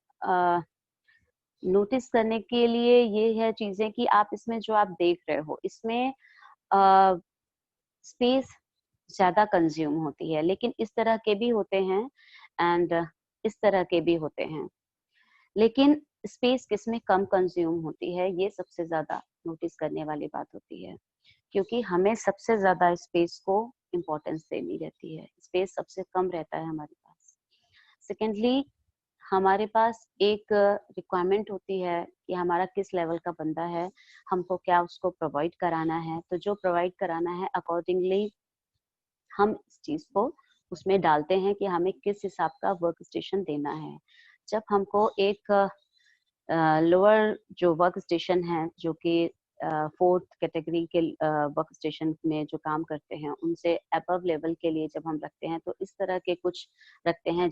नोटिस करने के लिए ये है चीजें कि आप इसमें जो आप देख रहे हो इसमें स्पेस ज्यादा कंज्यूम होती है, लेकिन इस तरह के भी होते हैं एंड इस तरह के भी होते हैं। लेकिन स्पेस किसमें कम कंज्यूम होती है ये सबसे ज्यादा नोटिस करने वाली बात होती है, क्योंकि हमें सबसे ज्यादा स्पेस को इम्पोर्टेंस देनी रहती है, स्पेस सबसे कम रहता है हमारे पास। सेकेंडली हमारे पास एक रिक्वायरमेंट होती है कि हमारा किस लेवल का बंदा है, हमको क्या उसको प्रोवाइड कराना है। तो जो प्रोवाइड कराना है अकॉर्डिंगली हम इस चीज को उसमें डालते हैं कि हमें किस हिसाब का वर्क स्टेशन देना है। जब हमको एक लोअर जो वर्क स्टेशन है जो कि 4th कैटेगरी के वर्क स्टेशन में जो काम करते हैं उनसे अबव लेवल के लिए जब हम रखते हैं तो इस तरह के कुछ रखते हैं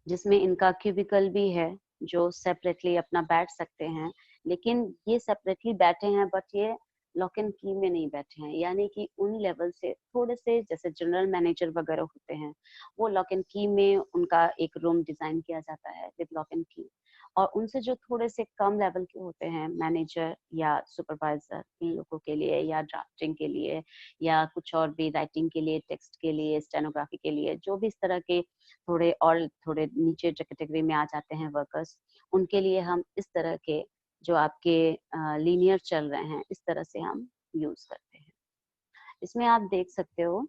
जिसमें इनका क्यूबिकल भी है जो सेपरेटली अपना बैठ सकते हैं। लेकिन ये सेपरेटली बैठे हैं बट ये लॉक एंड की में नहीं बैठे हैं, यानी कि उन लेवल से थोड़े से जैसे जनरल मैनेजर वगैरह होते हैं वो लॉक एंड की में उनका एक रूम डिजाइन किया जाता है विद लॉक एंड की। और उनसे जो थोड़े से कम लेवल के होते हैं मैनेजर या सुपरवाइजर, इन लोगों के लिए या ड्राफ्टिंग के लिए या कुछ और भी राइटिंग के लिए, टेक्स्ट के लिए, स्टेनोग्राफी के लिए, जो भी इस तरह के थोड़े नीचे जो कैटेगरी में आ जाते हैं वर्कर्स, उनके लिए हम इस तरह के जो आपके लीनियर चल रहे हैं इस तरह से हम यूज करते हैं। इसमें आप देख सकते हो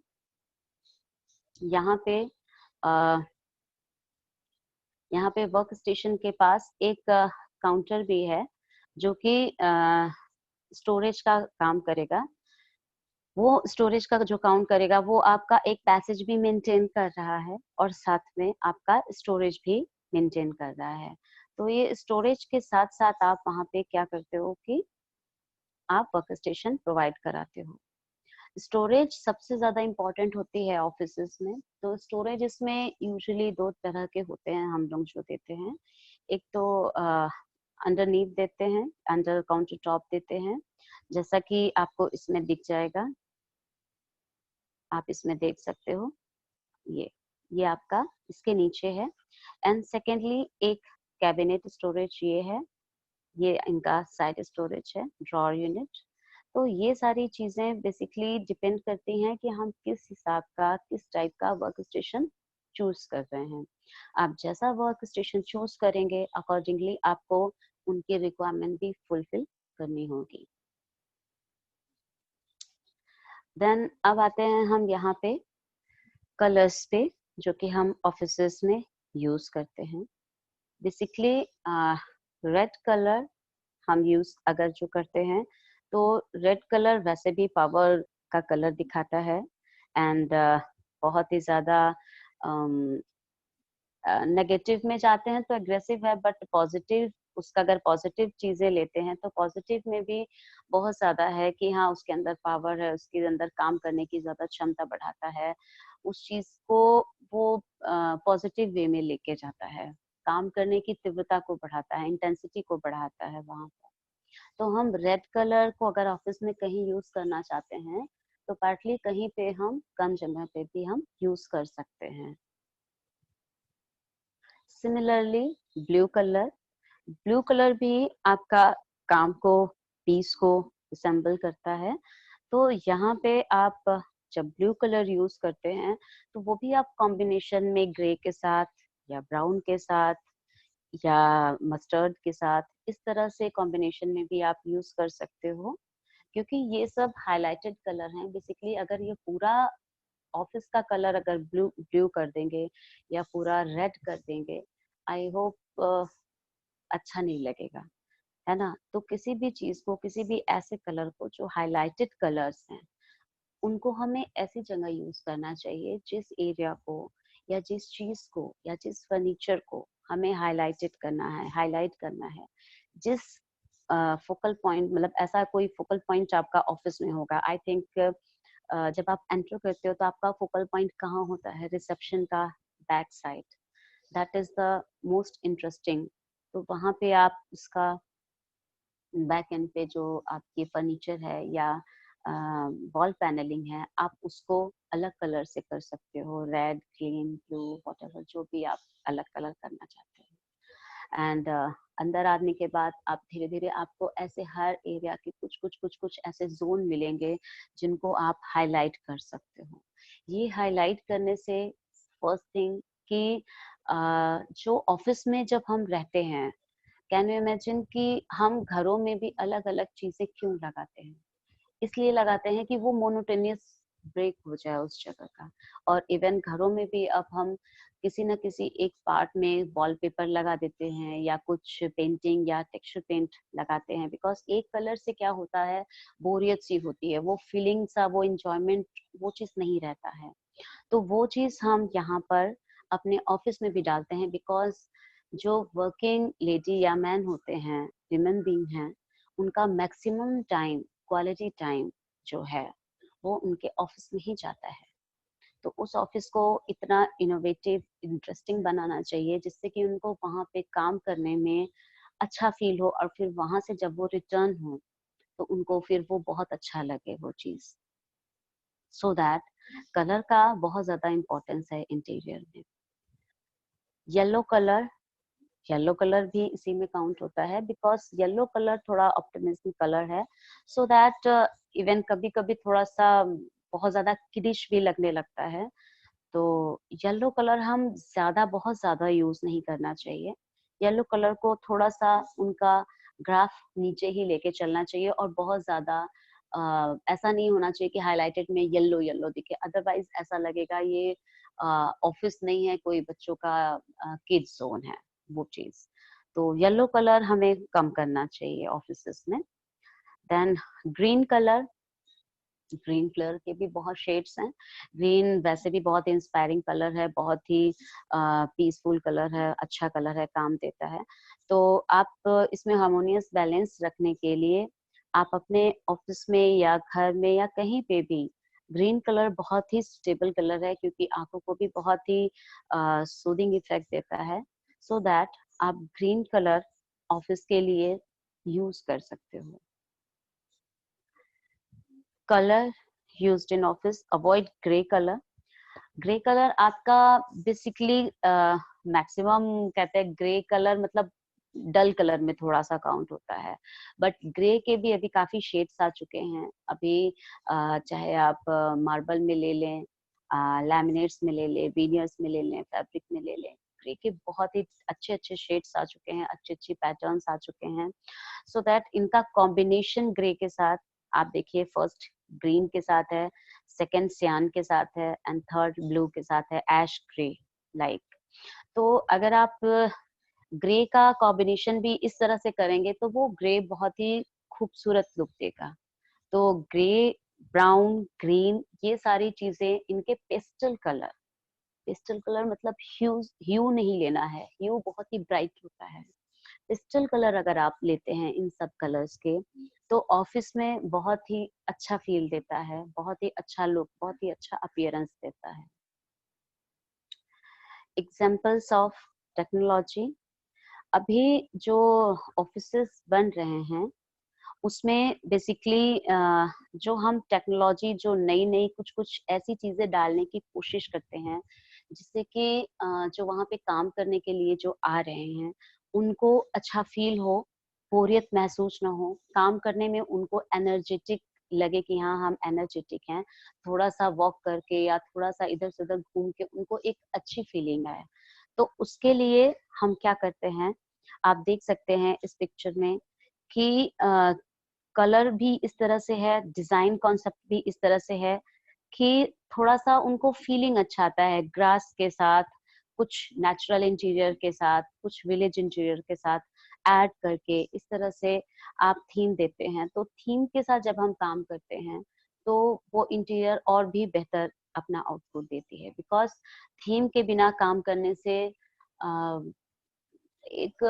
यहाँ पे वर्क स्टेशन के पास एक काउंटर भी है जो कि स्टोरेज का काम करेगा। वो स्टोरेज का जो काउंट करेगा वो आपका एक पैसेज भी मेंटेन कर रहा है और साथ में आपका स्टोरेज भी मेंटेन कर रहा है। तो ये स्टोरेज के साथ साथ आप वहाँ पे क्या करते हो कि आप वर्क स्टेशन प्रोवाइड कराते हो। स्टोरेज सबसे ज्यादा इम्पोर्टेंट होती है ऑफिसेस में। तो स्टोरेज इसमें यूजुअली 2 तरह के होते हैं हम लोग जो देते हैं। एक तो अंडरनीथ देते हैं, अंडर काउंटर टॉप देते हैं, जैसा कि आपको इसमें दिख जाएगा, आप इसमें देख सकते हो ये आपका इसके नीचे है। एंड सेकेंडली एक कैबिनेट स्टोरेज ये है, ये इनका साइड स्टोरेज है, ड्रॉअर यूनिट। तो ये सारी चीजें बेसिकली डिपेंड करती हैं कि हम किस हिसाब का, किस टाइप का वर्क स्टेशन चूज कर रहे हैं। आप जैसा वर्क स्टेशन चूज करेंगे अकॉर्डिंगली आपको उनकी रिक्वायरमेंट भी फुलफिल करनी होगी। देन अब आते हैं हम यहाँ पे कलर्स पे जो कि हम ऑफिसेस में यूज करते हैं। बेसिकली रेड कलर हम यूज अगर जो करते हैं तो रेड कलर वैसे भी पावर का कलर दिखाता है एंड बहुत ही ज्यादा नेगेटिव में जाते हैं तो एग्रेसिव है, बट पॉजिटिव उसका अगर पॉजिटिव चीजें लेते हैं तो पॉजिटिव में भी बहुत ज्यादा है कि हाँ उसके अंदर पावर है, उसके अंदर काम करने की ज्यादा क्षमता बढ़ाता है, उस चीज को वो पॉजिटिव वे में लेके जाता है, काम करने की तीव्रता को बढ़ाता है, इंटेंसिटी को बढ़ाता है वहां पर। तो हम रेड कलर को अगर ऑफिस में कहीं यूज करना चाहते हैं तो पार्टली कहीं पे हम कम जगह पे भी हम यूज कर सकते हैं। सिमिलरली ब्लू कलर भी आपका काम को, पीस को असेंबल करता है। तो यहाँ पे आप जब ब्लू कलर यूज करते हैं तो वो भी आप कॉम्बिनेशन में ग्रे के साथ या ब्राउन के साथ या मस्टर्ड के साथ इस तरह से कॉम्बिनेशन में भी आप यूज कर सकते हो, क्योंकि ये सब हाईलाइटेड कलर हैं। बेसिकली अगर ये पूरा ऑफिस का कलर अगर ब्लू ब्लू कर देंगे या पूरा रेड कर देंगे, आई होप अच्छा नहीं लगेगा, है ना। तो किसी भी चीज को, किसी भी ऐसे कलर को जो हाईलाइटेड कलर्स हैं, उनको हमें ऐसी जगह यूज करना चाहिए जिस एरिया को या जिस चीज को या जिस फर्नीचर को हमें हाईलाइटेड करना है, हाईलाइट करना है, जिस फोकल पॉइंट, मतलब ऐसा कोई फोकल पॉइंट आपका ऑफिस में होगा। आई थिंक जब आप एंटर करते हो तो आपका फोकल पॉइंट कहाँ होता है? रिसेप्शन का back side, that is the most interesting. तो वहां पे आप उसका बैक एंड पे जो आपकी फर्नीचर है या वॉल पैनलिंग है, आप उसको अलग कलर से कर सकते हो, रेड, ग्रीन, ब्लू, व्हाटएवर, जो भी आप अलग कलर करना चाहते हैं। एंड अंदर आने के बाद आप धीरे धीरे आपको ऐसे हर एरिया के कुछ ऐसे जोन मिलेंगे जिनको आप हाईलाइट कर सकते हो। ये हाईलाइट करने से फर्स्ट थिंग कि जो ऑफिस में जब हम रहते हैं, कैन यू इमेजिन कि हम घरों में भी अलग अलग चीजें क्यों लगाते हैं? इसलिए लगाते हैं कि वो मोनोटोनियस ब्रेक हो जाए उस जगह का। और इवन घरों में भी अब हम किसी न किसी एक पार्ट में वॉलपेपर लगा देते हैं या कुछ पेंटिंग या टेक्सचर पेंट लगाते हैं, बिकॉज एक कलर से क्या होता है, बोरियत सी होती है, वो फीलिंग सा, वो इंजॉयमेंट, वो चीज नहीं रहता है। तो वो चीज हम यहाँ पर अपने ऑफिस में भी डालते हैं, बिकॉज जो वर्किंग लेडी या मैन होते हैं, विमेन बीइंग हैं, उनका मैक्सिमम टाइम, क्वालिटी टाइम जो है वो उनके ऑफिस में ही जाता है। तो उस ऑफिस को इतना इनोवेटिव, इंटरेस्टिंग बनाना चाहिए जिससे कि उनको वहां पे काम करने में अच्छा फील हो, और फिर वहां से जब वो रिटर्न हो तो उनको फिर वो बहुत अच्छा लगे वो चीज। सो दैट कलर का बहुत ज्यादा इम्पोर्टेंस है इंटीरियर में। येलो कलर, येलो कलर भी इसी में काउंट होता है, बिकॉज येलो कलर थोड़ा ऑप्टिमिज्म कलर है। सो दैट इवन कभी कभी थोड़ा सा बहुत ज्यादा किडिश भी लगने लगता है। तो येलो कलर हम ज्यादा, बहुत ज्यादा यूज नहीं करना चाहिए। येलो कलर को थोड़ा सा उनका ग्राफ नीचे ही लेके चलना चाहिए, और बहुत ज्यादा ऐसा नहीं होना चाहिए कि हाईलाइटेड में येलो येलो दिखे, अदरवाइज ऐसा लगेगा ये ऑफिस नहीं है, कोई बच्चों का किड्स जोन है वो चीज। तो येलो कलर हमें कम करना चाहिए ऑफिसेस में। Then green colour, green colour के भी बहुत शेड्स हैं। ग्रीन वैसे भी बहुत इंस्पायरिंग कलर है, बहुत ही पीसफुल कलर है, अच्छा कलर है, काम देता है। तो आप इसमें हार्मोनियस बैलेंस रखने के लिए आप अपने ऑफिस में या घर में या कहीं पे भी ग्रीन कलर बहुत ही स्टेबल कलर है, क्योंकि आंखों को भी बहुत ही सूदिंग इफेक्ट देता है। सो दैट आप ग्रीन कलर ऑफिस के लिए यूज कर सकते हो। Colour used in office, avoid grey colour. Grey colour आपका बेसिकली मैक्सिमम कहते हैं ग्रे कलर मतलब डल कलर में थोड़ा सा काउंट होता है, बट ग्रे के भी अभी काफी शेड्स आ चुके हैं। अभी चाहे आप मार्बल में ले लें, लैमिनेट्स में ले लें, विनियर्स में ले लें, फैब्रिक में ले लें, ग्रे के बहुत ही अच्छे अच्छे शेड्स आ चुके हैं, अच्छे अच्छे पैटर्न्स आ चुके हैं। सो दैट इनका कॉम्बिनेशन ग्रे के साथ, आप देखिए फर्स्ट ग्रीन के साथ है, सेकंड सियान के साथ है, एंड थर्ड ब्लू के साथ है, ऐश ग्रे लाइक। तो अगर आप ग्रे का कॉम्बिनेशन भी इस तरह से करेंगे तो वो ग्रे बहुत ही खूबसूरत लुक देगा। तो ग्रे, ब्राउन, ग्रीन, ये सारी चीजें इनके पेस्टल कलर, पेस्टल कलर मतलब ह्यू नहीं लेना है, ह्यू बहुत ही ब्राइट होता है। पेस्टल कलर अगर आप लेते हैं इन सब कलर्स के, तो ऑफिस में बहुत ही अच्छा फील देता है, बहुत ही अच्छा लुक, बहुत ही अच्छा अपीयरेंस देता है। एग्जाम्पल्स ऑफ टेक्नोलॉजी, अभी जो ऑफिसेस बन रहे हैं उसमें बेसिकली जो हम टेक्नोलॉजी, जो नई नई कुछ कुछ ऐसी चीजें डालने की कोशिश करते हैं जिससे कि जो वहाँ पे काम करने के लिए जो आ रहे हैं उनको अच्छा फील हो, बोरियत महसूस ना हो, काम करने में उनको एनर्जेटिक लगे कि हाँ हम एनर्जेटिक हैं, थोड़ा सा वॉक करके या थोड़ा सा इधर से उधर घूम के उनको एक अच्छी फीलिंग आए। तो उसके लिए हम क्या करते हैं, आप देख सकते हैं इस पिक्चर में कि कलर भी इस तरह से है, डिजाइन कॉन्सेप्ट भी इस तरह से है कि थोड़ा सा उनको फीलिंग अच्छा आता है, ग्रास के साथ, कुछ नेचुरल इंटीरियर के साथ, कुछ विलेज इंटीरियर के साथ ऐड करके इस तरह से आप थीम देते हैं। तो थीम के साथ जब हम काम करते हैं तो वो इंटीरियर और भी बेहतर अपना आउटपुट देती है, बिकॉज थीम के बिना काम करने से एक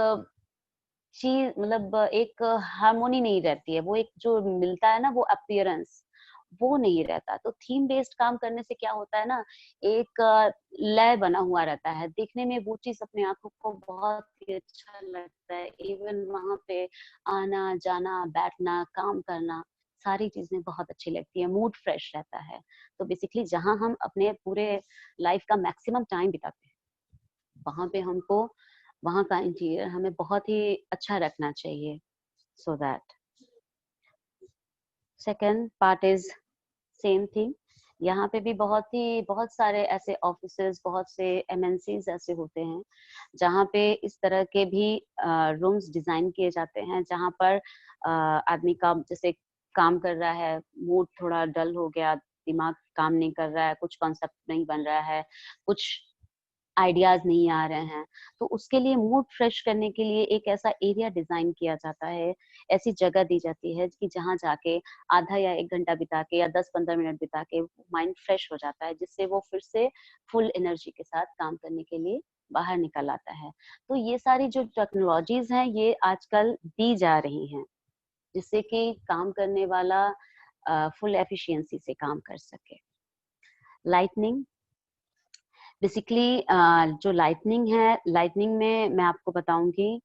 चीज मतलब एक हार्मोनी नहीं रहती है, वो एक जो मिलता है ना वो अपीयरेंस वो नहीं रहता। तो थीम बेस्ड काम करने से क्या होता है ना, एक लय बना हुआ रहता है, देखने में वो चीज अपने आंखों को बहुत ही अच्छा लगता है। इवन वहां पे आना जाना बैठना काम करना सारी चीजें बहुत अच्छी लगती है, मूड फ्रेश रहता है। तो बेसिकली जहां हम अपने पूरे लाइफ का मैक्सिमम टाइम बिताते हैं वहां पे हमको वहां का इंटीरियर हमें बहुत ही अच्छा रखना चाहिए। So that second part is same thing. यहाँ पे भी बहुत सारे ऐसे ऑफिसेज, बहुत से एमएनसीज ऐसे होते हैं जहाँ पे इस तरह के भी रूम्स डिजाइन किए जाते हैं, जहाँ पर आदमी का जैसे काम कर रहा है, मूड थोड़ा डल हो गया, दिमाग काम नहीं कर रहा है, कुछ कॉन्सेप्ट नहीं बन रहा है, कुछ आइडियाज नहीं आ रहे हैं, तो उसके लिए मूड फ्रेश करने के लिए एक ऐसा एरिया डिजाइन किया जाता है, ऐसी जगह दी जाती है कि जहाँ जाके आधा या 1 घंटा बिता के या 10-15 मिनट बिता के माइंड फ्रेश हो जाता है, जिससे वो फिर से फुल एनर्जी के साथ काम करने के लिए बाहर निकल आता है। तो ये सारी जो टेक्नोलॉजीज हैं ये आजकल दी जा रही हैं, जिससे कि काम करने वाला फुल एफिशिएंसी से काम कर सके। लाइटनिंग बेसिकली जो लाइटनिंग है, लाइटनिंग में मैं आपको बताऊंगी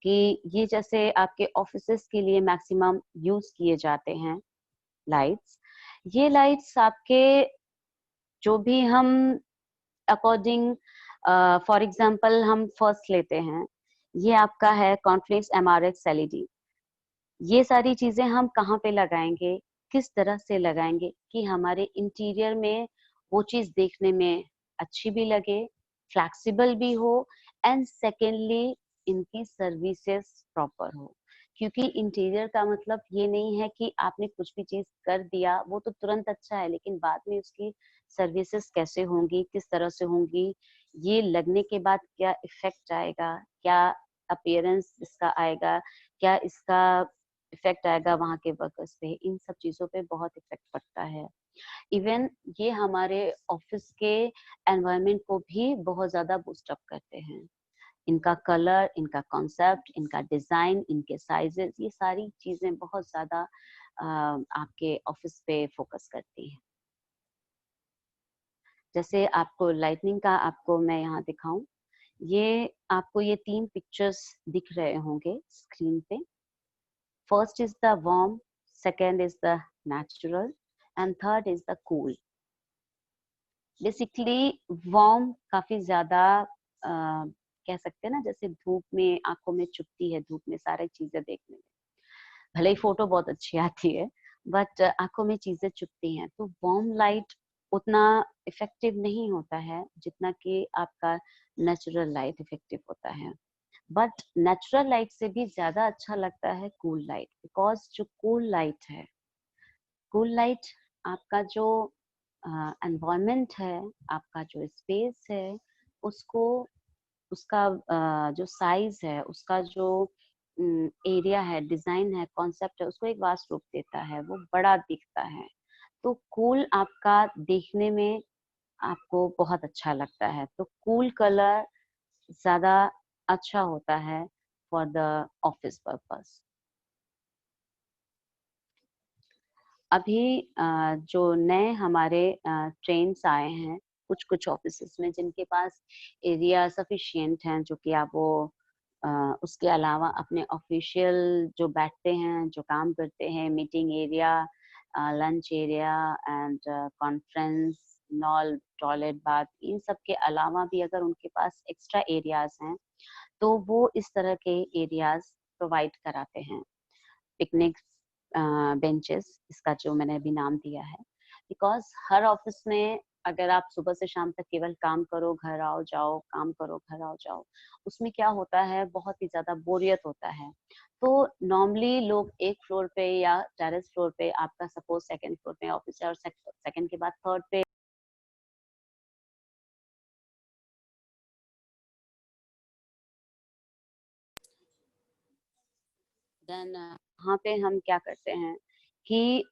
कि ये जैसे आपके ऑफिसेस के लिए मैक्सिमम यूज किए जाते हैं लाइट्स, ये लाइट्स आपके जो भी हम अकॉर्डिंग फॉर एग्जांपल हम फर्स्ट लेते हैं, ये आपका है कॉन्फ्लिक्स एमआरएक्स एलईडी। ये सारी चीजें हम कहाँ पे लगाएंगे, किस तरह से लगाएंगे कि हमारे इंटीरियर में वो चीज देखने में अच्छी भी लगे, फ्लेक्सिबल भी हो, एंड सेकेंडली इनकी सर्विसेज प्रॉपर हो। क्योंकि इंटीरियर का मतलब ये नहीं है कि आपने कुछ भी चीज कर दिया वो तो तुरंत अच्छा है, लेकिन बाद में उसकी सर्विसेज कैसे होंगी, किस तरह से होंगी, ये लगने के बाद क्या इफेक्ट आएगा, क्या अपीयरेंस इसका आएगा, क्या इसका इफेक्ट आएगा वहाँ के वर्कर्स पे, इन सब चीजों पे बहुत इफेक्ट पड़ता है। इवन ये हमारे ऑफिस के एनवायरनमेंट को भी बहुत ज्यादा बूस्ट अप करते हैं। इनका कलर, इनका कॉन्सेप्ट, इनका डिजाइन, इनके साइजेस, ये सारी चीजें बहुत ज्यादा आपके ऑफिस पे फोकस करती हैं। जैसे आपको लाइटनिंग का आपको मैं यहाँ दिखाऊं, ये आपको ये 3 पिक्चर्स दिख रहे होंगे स्क्रीन पे। First is the warm, second is the natural, and third is the cool. Basically, warm काफी ज्यादा कह सकते हैं ना, जैसे धूप में आंखों में चुभती है, धूप में सारी चीजें देखने में, भले ही फोटो बहुत अच्छी आती है बट आंखों में चीजें चुभती हैं। तो वार्म लाइट उतना इफेक्टिव नहीं होता है जितना कि आपका नेचुरल लाइट इफेक्टिव होता है। बट नेचुरल लाइट से भी ज्यादा अच्छा लगता है कूल लाइट, बिकॉज जो कूल लाइट है, कूल लाइट आपका जो एनवायरनमेंट है, आपका जो स्पेस है, उसको उसका जो साइज है, उसका जो एरिया है, डिजाइन है, कॉन्सेप्ट है, उसको एक वास्ट रूप देता है, वो बड़ा दिखता है। तो कूल आपका देखने में आपको बहुत अच्छा लगता है, तो कूल कलर ज्यादा अच्छा होता है फॉर द ऑफिस पर्पस। अभी जो नए हमारे ट्रेंड्स आए हैं कुछ कुछ ऑफिसेस में, जिनके पास एरिया सफिशिएंट हैं, जो कि आप वो उसके अलावा अपने ऑफिशियल जो बैठते हैं, जो काम करते हैं, meeting area, lunch area and conference hall, toilet, bath, इन सब के अलावा भी अगर उनके पास एक्स्ट्रा एरियाज हैं तो वो इस तरह के एरियाज प्रोवाइड कराते हैं। पिकनिक बेंचेस, इसका जो मैंने अभी नाम दिया है, बिकॉज हर ऑफिस में अगर आप सुबह से शाम तक केवल काम करो घर आओ जाओ, काम करो घर आओ जाओ, उसमें क्या होता है, बहुत ही ज्यादा बोरियत होता है। तो नॉर्मली लोग एक फ्लोर पे या टेरेस फ्लोर पे, आपका सपोज सेकंड फ्लोर पे ऑफिस है और सेकंड के बाद थर्ड पे देन वहाँ पे हम क्या करते हैं कि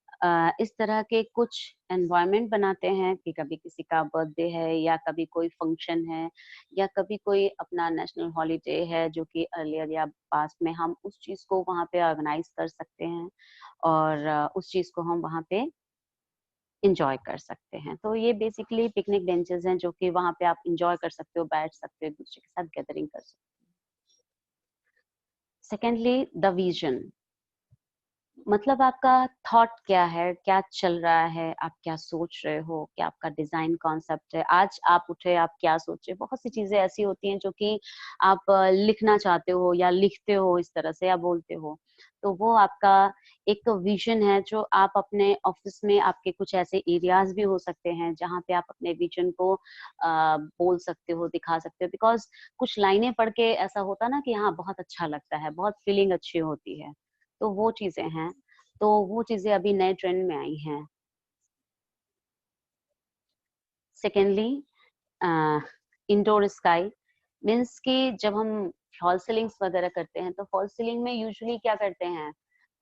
इस तरह के कुछ एनवायरनमेंट बनाते हैं कि कभी किसी का बर्थडे है या कभी कोई फंक्शन है या कभी कोई अपना नेशनल हॉलीडे है जो कि अर्लियर या पास्ट में हम उस चीज को वहाँ पे ऑर्गेनाइज कर सकते हैं और उस चीज को हम वहाँ पे इंजॉय कर सकते हैं। तो ये बेसिकली पिकनिक बेंचेस हैं जो कि वहाँ पे आप इंजॉय कर सकते हो, बैठ सकते हो, एक दूसरे के साथ गैदरिंग कर सकते हो। सेकेंडली द विजन, मतलब आपका थॉट क्या है, क्या चल रहा है, आप क्या सोच रहे हो, क्या आपका डिजाइन कॉन्सेप्ट है, आज आप उठे आप क्या सोचे। बहुत सी चीजें ऐसी होती हैं जो कि आप लिखना चाहते हो या लिखते हो इस तरह से या बोलते हो, तो वो आपका एक विजन है जो आप अपने ऑफिस में, आपके कुछ ऐसे एरियाज भी हो सकते हैं जहाँ पे आप अपने विजन को बोल सकते हो, दिखा सकते हो। बिकॉज कुछ लाइनें पढ़ के ऐसा होता ना कि हाँ बहुत अच्छा लगता है, बहुत फीलिंग अच्छी होती है, तो वो चीजें हैं। तो वो चीजें अभी नए ट्रेंड में आई हैं। सेकेंडली इंडोर स्काई, मीन्स कि जब हम फॉल सीलिंग्स वगैरह करते हैं तो फॉल सीलिंग में यूजुअली क्या करते हैं,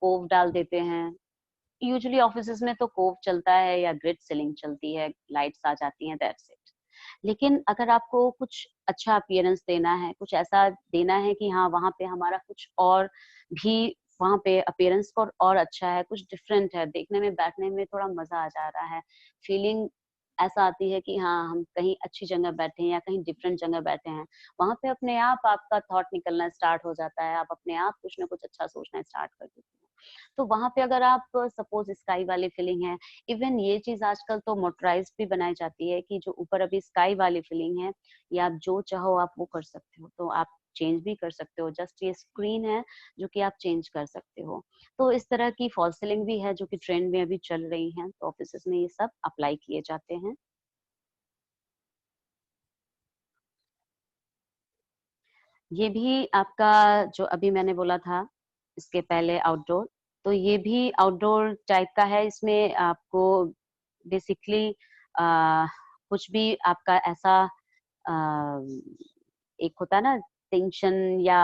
कोव डाल देते हैं। यूजुअली ऑफिसेज में तो कोव चलता है या ग्रिड सीलिंग चलती है, लाइट्स आ जाती हैं, दैट्स इट। लेकिन अगर आपको कुछ अच्छा अपीयरेंस देना है, कुछ ऐसा देना है कि हाँ वहाँ पे हमारा कुछ और भी, वहाँ पे अपीयरेंस और अच्छा है, कुछ डिफरेंट है, देखने में बैठने में थोड़ा मजा आ जा रहा है, फीलिंग ऐसा आती है कि हाँ हम कहीं अच्छी जगह बैठे हैं या कहीं डिफरेंट जगह बैठे हैं, वहां पे अपने आप आपका थॉट निकलना स्टार्ट हो जाता है, आप अपने आप कुछ ना कुछ अच्छा सोचना स्टार्ट कर देते हो। तो वहां पे अगर आप सपोज स्काई वाली फीलिंग है, इवन ये चीज आजकल तो मोटराइज भी बनाई जाती है कि जो ऊपर अभी स्काई वाली फीलिंग है, या आप जो चाहो आप वो कर सकते हो, तो आप चेंज भी कर सकते हो, जस्ट ये स्क्रीन है जो कि आप चेंज कर सकते हो। तो इस तरह की फॉल सीलिंग भी है जो कि ट्रेंड में अभी चल रही है, तो ऑफिस में ये सब अप्लाई किए जाते हैं। ये भी आपका जो अभी मैंने बोला था इसके पहले आउटडोर, तो ये भी आउटडोर टाइप का है। इसमें आपको बेसिकली कुछ भी आपका ऐसा अ, एक होता है ना टेंशन या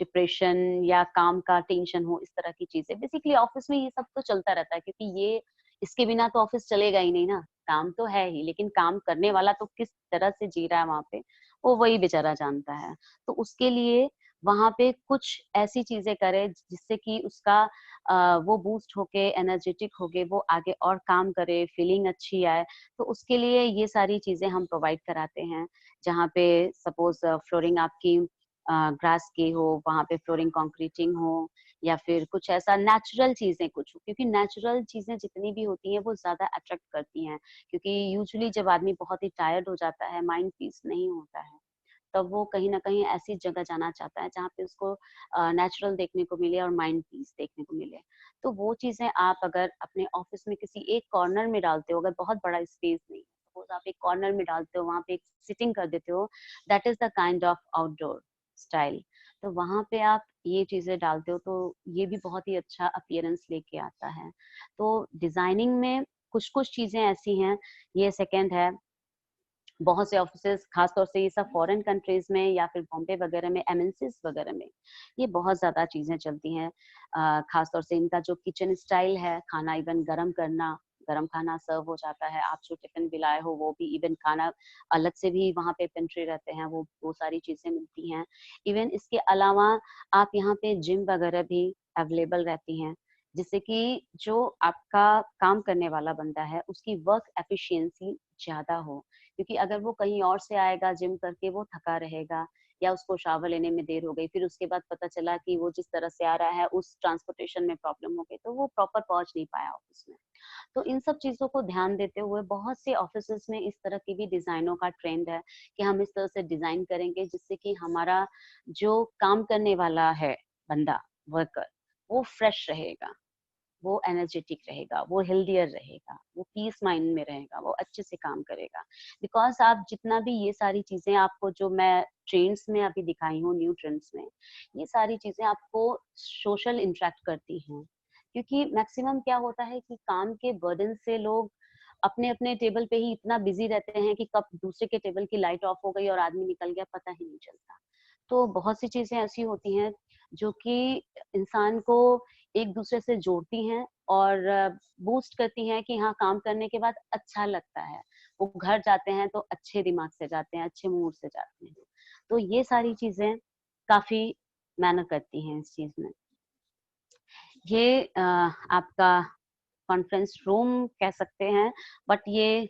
डिप्रेशन या काम का टेंशन हो, इस तरह की चीजें बेसिकली ऑफिस में ये सब तो चलता रहता है, क्योंकि ये इसके बिना तो ऑफिस चलेगा ही नहीं ना। काम तो है ही, लेकिन काम करने वाला तो किस तरह से जी रहा है वहां पे, वो वही बेचारा जानता है। तो उसके लिए वहां पे कुछ ऐसी चीजें करे जिससे कि उसका वो बूस्ट होके एनर्जेटिक होके वो आगे और काम करे, फीलिंग अच्छी आए। तो उसके लिए ये सारी चीजें हम प्रोवाइड कराते हैं, जहाँ पे सपोज फ्लोरिंग आपकी ग्रास की हो, वहां पे फ्लोरिंग कंक्रीटिंग हो, या फिर कुछ ऐसा नेचुरल चीजें कुछ हो, क्योंकि नेचुरल चीजें जितनी भी होती हैं वो ज्यादा अट्रैक्ट करती हैं। क्योंकि यूजुअली जब आदमी बहुत ही टायर्ड हो जाता है, माइंड पीस नहीं होता है, तब वो कहीं ना कहीं ऐसी जगह जाना चाहता है जहाँ पे उसको नेचुरल देखने को मिले और माइंड पीस देखने को मिले। तो वो चीजें आप अगर अपने ऑफिस में किसी एक कॉर्नर में डालते हो, अगर बहुत बड़ा स्पेस नहीं, सपोज आप एक कॉर्नर में डालते हो, वहां पे एक सिटिंग कर देते हो, that is the kind of outdoor style. तो वहां पे आप ये चीजें डालते हो तो ये भी बहुत ही अच्छा अपीयरेंस लेके आता है। तो डिजाइनिंग में कुछ कुछ चीजें ऐसी हैं। ये सेकंड है, बहुत से ऑफिसेस खासतौर से ये सब फॉरेन कंट्रीज में या फिर बॉम्बे वगैरह में, एमएनसीज वगैरह में ये बहुत ज्यादा चीजें चलती हैं। खासतौर से इनका जो किचन स्टाइल है, खाना इवन गरम करना, गरम खाना सर्व हो जाता है, आप जो टिफिन भी लाए हो वो भी, इवन खाना अलग से भी वहाँ पे पेंट्री रहते हैं, वो सारी चीजें मिलती हैं। इवन इसके अलावा आप यहाँ पे जिम वगैरह भी अवेलेबल रहती हैं, जिससे कि जो आपका काम करने वाला बंदा है उसकी वर्क एफिशिएंसी ज्यादा हो। क्योंकि अगर वो कहीं और से आएगा जिम करके, वो थका रहेगा, या उसको शावर लेने में देर हो गई, फिर उसके बाद पता चला कि वो जिस तरह से आ रहा है उस ट्रांसपोर्टेशन में प्रॉब्लम हो गई, तो वो प्रॉपर पहुंच नहीं पाया ऑफिस में। तो इन सब चीजों को ध्यान देते हुए बहुत से ऑफिसेस में इस तरह की भी डिजाइनों का ट्रेंड है कि हम इस तरह से डिजाइन करेंगे जिससे कि हमारा जो काम करने वाला है बंदा, वर्कर, वो फ्रेश रहेगा। वो एनर्जेटिक रहेगा, वो हेल्दियर रहेगा, वो पीस माइंड में रहेगा, वो अच्छे से काम करेगा। बिकॉज आप जितना भी ये सारी चीजें आपको जो मैं ट्रेंड्स में अभी दिखाई हूँ, न्यू ट्रेंड्स में, ये सारी चीजें आपको सोशल इंटरेक्ट करती हैं। क्योंकि मैक्सिमम क्या होता है कि काम के बर्डन से लोग अपने अपने टेबल पे ही इतना बिजी रहते हैं कि कब दूसरे के टेबल की लाइट ऑफ हो गई और आदमी निकल गया, पता ही नहीं चलता। तो बहुत सी चीजें ऐसी होती हैं जो कि इंसान को एक दूसरे से जोड़ती हैं और बूस्ट करती हैं कि हाँ, काम करने के बाद अच्छा लगता है, वो घर जाते हैं तो अच्छे दिमाग से जाते हैं, अच्छे मूड से जाते हैं। तो ये सारी चीजें काफी मैटर करती हैं इस चीज में। ये आपका कॉन्फ्रेंस रूम कह सकते हैं, बट ये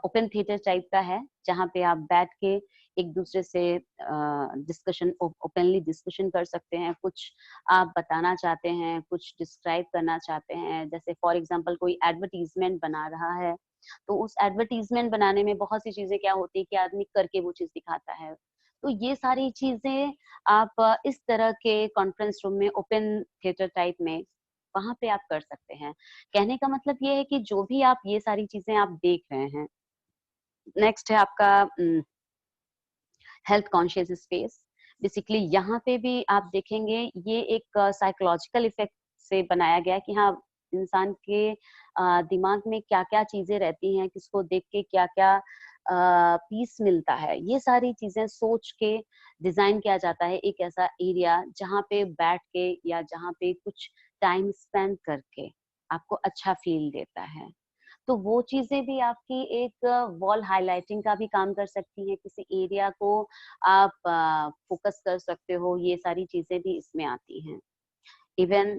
ओपन थिएटर टाइप का है, जहाँ पे आप बैठ के एक दूसरे से डिस्कशन, ओपनली डिस्कशन कर सकते हैं। कुछ आप बताना चाहते हैं, कुछ डिस्क्राइब करना चाहते हैं, जैसे फॉर एग्जांपल कोई एडवर्टीजमेंट बना रहा है, तो उस एडवर्टीजमेंट बनाने में बहुत सी चीजें क्या होती है कि आदमी करके वो चीज दिखाता है। तो ये सारी चीजें आप इस तरह के कॉन्फ्रेंस रूम में, ओपन थिएटर टाइप में, वहां पे आप कर सकते हैं। कहने का मतलब ये है कि जो भी आप ये सारी चीजें आप देख रहे हैं। नेक्स्ट है आपका हेल्थ कॉन्शियस स्पेस। बेसिकली यहाँ पे भी आप देखेंगे ये एक साइकोलॉजिकल इफेक्ट से बनाया गया कि हाँ, इंसान के दिमाग में क्या क्या चीजें रहती हैं, किसको देख के क्या क्या पीस मिलता है, ये सारी चीजें सोच के डिजाइन किया जाता है। एक ऐसा एरिया जहाँ पे बैठ के या जहाँ पे कुछ टाइम स्पेंड करके आपको अच्छा फील देता है। तो वो चीजें भी आपकी एक वॉल हाइलाइटिंग का भी काम कर सकती है। किसी एरिया को आप फोकस कर सकते हो, ये सारी चीजें भी इसमें आती हैं। इवन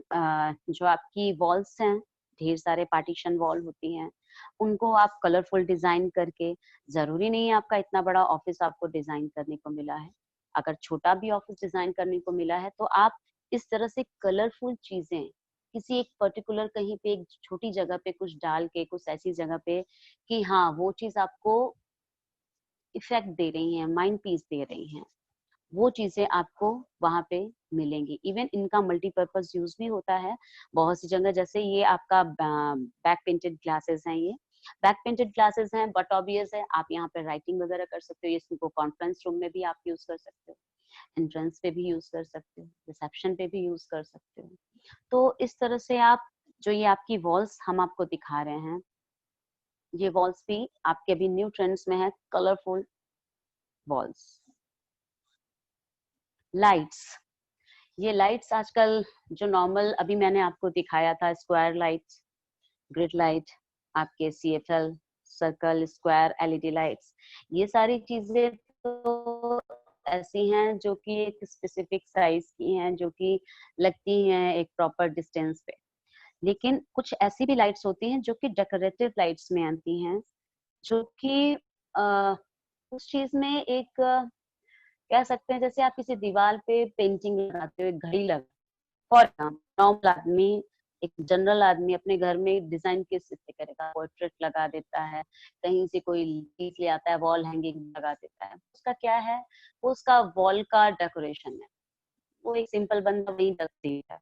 जो आपकी वॉल्स हैं, ढेर सारे पार्टीशन वॉल होती हैं, उनको आप कलरफुल डिजाइन करके, जरूरी नहीं है आपका इतना बड़ा ऑफिस आपको डिजाइन करने को मिला है, अगर छोटा भी ऑफिस डिजाइन करने को मिला है तो आप इस तरह से कलरफुल चीजें किसी एक पर्टिकुलर कहीं पे एक छोटी जगह पे कुछ डाल के, कुछ ऐसी जगह पे कि हाँ, वो चीज आपको इफेक्ट दे रही हैं, माइंड पीस दे रही हैं, वो चीजें आपको वहां पे मिलेंगी। इवन इनका मल्टीपर्पज यूज भी होता है बहुत सी जगह। जैसे ये आपका बैक पेंटेड ग्लासेस हैं, ये बैक पेंटेड ग्लासेस हैं, बट ऑब्वियस है आप यहाँ पे राइटिंग वगैरह कर सकते हो। इसको कॉन्फ्रेंस रूम में भी आप यूज कर सकते हो, एंट्रेंस पे भी यूज कर सकते हो, रिसेप्शन पे भी यूज कर सकते हो। तो इस तरह से आप, जो ये आपकी वॉल्स हम आपको दिखा रहे हैं, ये वॉल्स भी आपके अभी न्यू ट्रेंड्स में है, कलरफुल वॉल्स। लाइट्स, ये लाइट्स आजकल जो नॉर्मल अभी मैंने आपको दिखाया था, स्क्वायर लाइट्स, ग्रिड लाइट, आपके CFL, circle, square, LED lights, ये सारी चीजें तो ऐसी हैं जो कि एक स्पेसिफिक साइज की हैं, जो कि लगती हैं एक प्रॉपर डिस्टेंस पे। लेकिन कुछ ऐसी भी लाइट्स होती हैं जो कि डेकोरेटिव लाइट्स में आती हैं, जो कि उस चीज में एक कह सकते हैं, जैसे आप किसी दीवार पे पेंटिंग लगाते हो, एक घड़ी लगा, फॉर एग्जाम्पल नॉर्मल आदमी, एक जनरल आदमी अपने घर में डिजाइन किस से करेगा, पोर्ट्रेट लगा देता है, कहीं से कोई चीज ले आता है, वॉल हैंगिंग लगा देता है, उसका क्या है, वो उसका वॉल का डेकोरेशन है, वो एक सिंपल बंदा वही रखती है।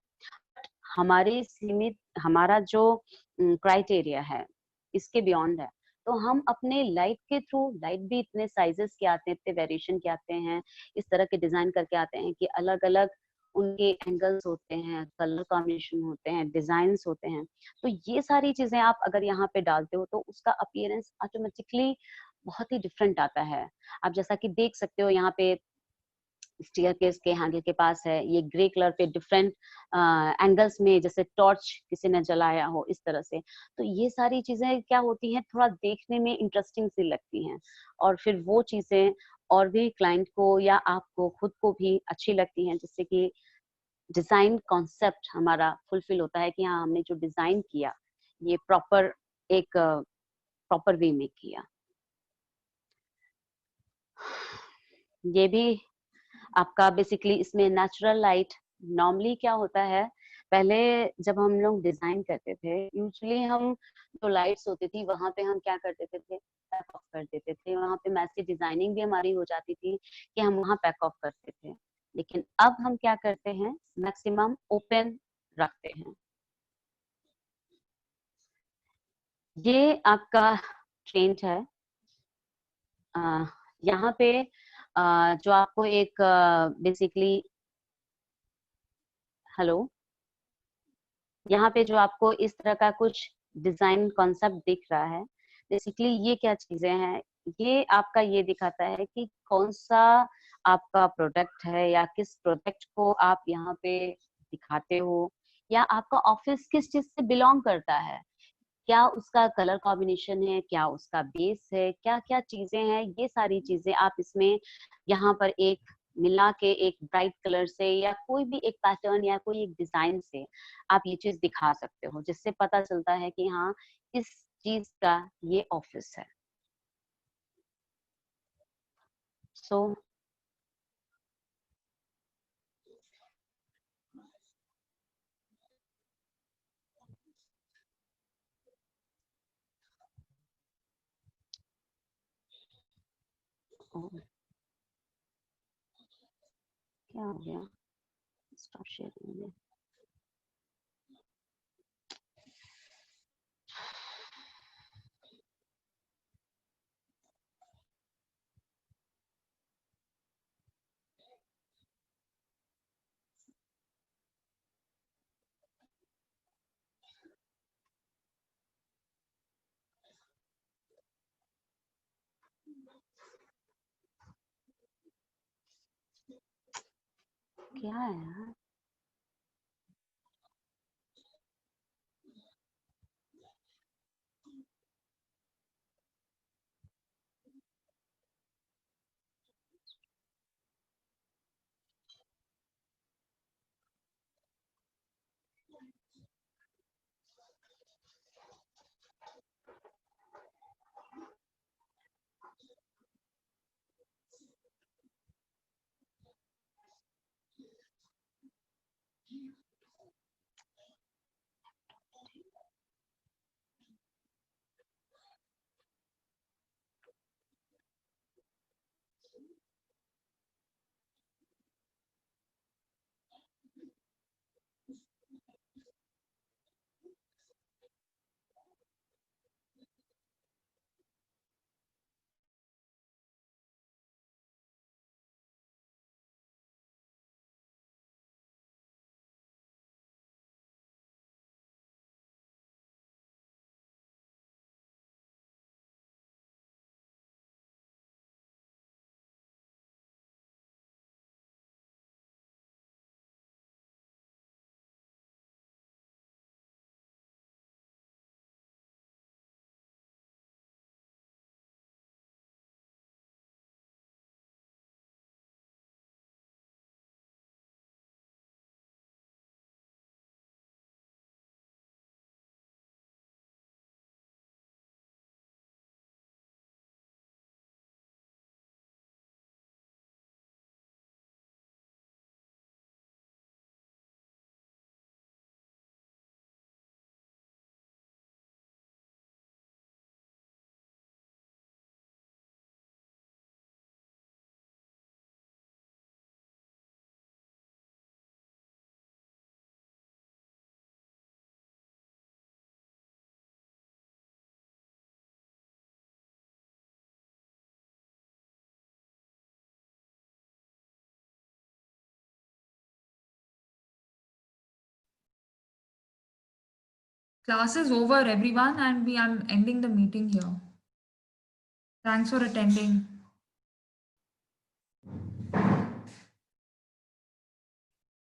हमारी सीमित, हमारा जो क्राइटेरिया है इसके बियॉन्ड है। तो हम अपने लाइट के थ्रू, लाइट भी इतने साइजेस के आते हैं, इतने वेरिएशन के आते हैं, इस तरह के डिजाइन करके आते हैं कि अलग अलग उनके एंगल्स होते हैं, कलर कॉम्बिनेशन होते हैं, डिजाइन होते हैं। तो ये सारी चीजें आप अगर यहाँ पे डालते हो तो उसका अपीयरेंस ऑटोमेटिकली बहुत ही डिफरेंट आता है। आप जैसा कि देख सकते हो यहाँ पे स्टेयरकेस के हैंडल के पास है, ये ग्रे कलर पे डिफरेंट एंगल्स में जैसे टॉर्च किसी ने जलाया हो, इस तरह से। तो ये सारी चीजें क्या होती हैं, थोड़ा देखने में इंटरेस्टिंग सी लगती हैं, और फिर वो चीजें और भी क्लाइंट को या आपको खुद को भी अच्छी लगती हैं, जिससे कि डिजाइन कॉन्सेप्ट हमारा फुलफिल होता है कि हाँ, हमने जो डिजाइन किया ये प्रॉपर एक प्रॉपर वे में किया। ये भी आपका बेसिकली इसमें नेचुरल लाइट, नॉर्मली क्या होता है, पहले जब हम लोग डिजाइन करते थे, यूजुअली हम जो लाइट्स होती थी वहां पे हम क्या करते थे, पैक ऑफ कर देते थे, वहां पे मैसेज डिजाइनिंग भी हमारी हो जाती थी कि हम वहां पैक ऑफ करते थे। लेकिन अब हम क्या करते हैं, मैक्सिमम ओपन रखते हैं, ये आपका ट्रेंड है। यहाँ पे जो आपको एक बेसिकली, हेलो, यहाँ पे जो आपको इस तरह का कुछ डिजाइन कॉन्सेप्ट दिख रहा है, बेसिकली ये क्या चीजें हैं, ये आपका ये दिखाता है कि कौन सा आपका प्रोडक्ट है या किस प्रोडक्ट को आप यहाँ पे दिखाते हो, या आपका ऑफिस किस चीज से बिलोंग करता है, क्या उसका कलर कॉम्बिनेशन है, क्या उसका बेस है, क्या क्या चीजें हैं, ये सारी चीजें आप इसमें यहाँ पर एक मिला के एक ब्राइट कलर से या कोई भी एक पैटर्न या कोई एक डिजाइन से आप ये चीज दिखा सकते हो, जिससे पता चलता है कि हाँ इस चीज का ये ऑफिस है। सो क्या हो गया, स्टॉप शेयरिंग। क्या है यार, Class is over, everyone, and I'm ending the meeting here. Thanks for attending.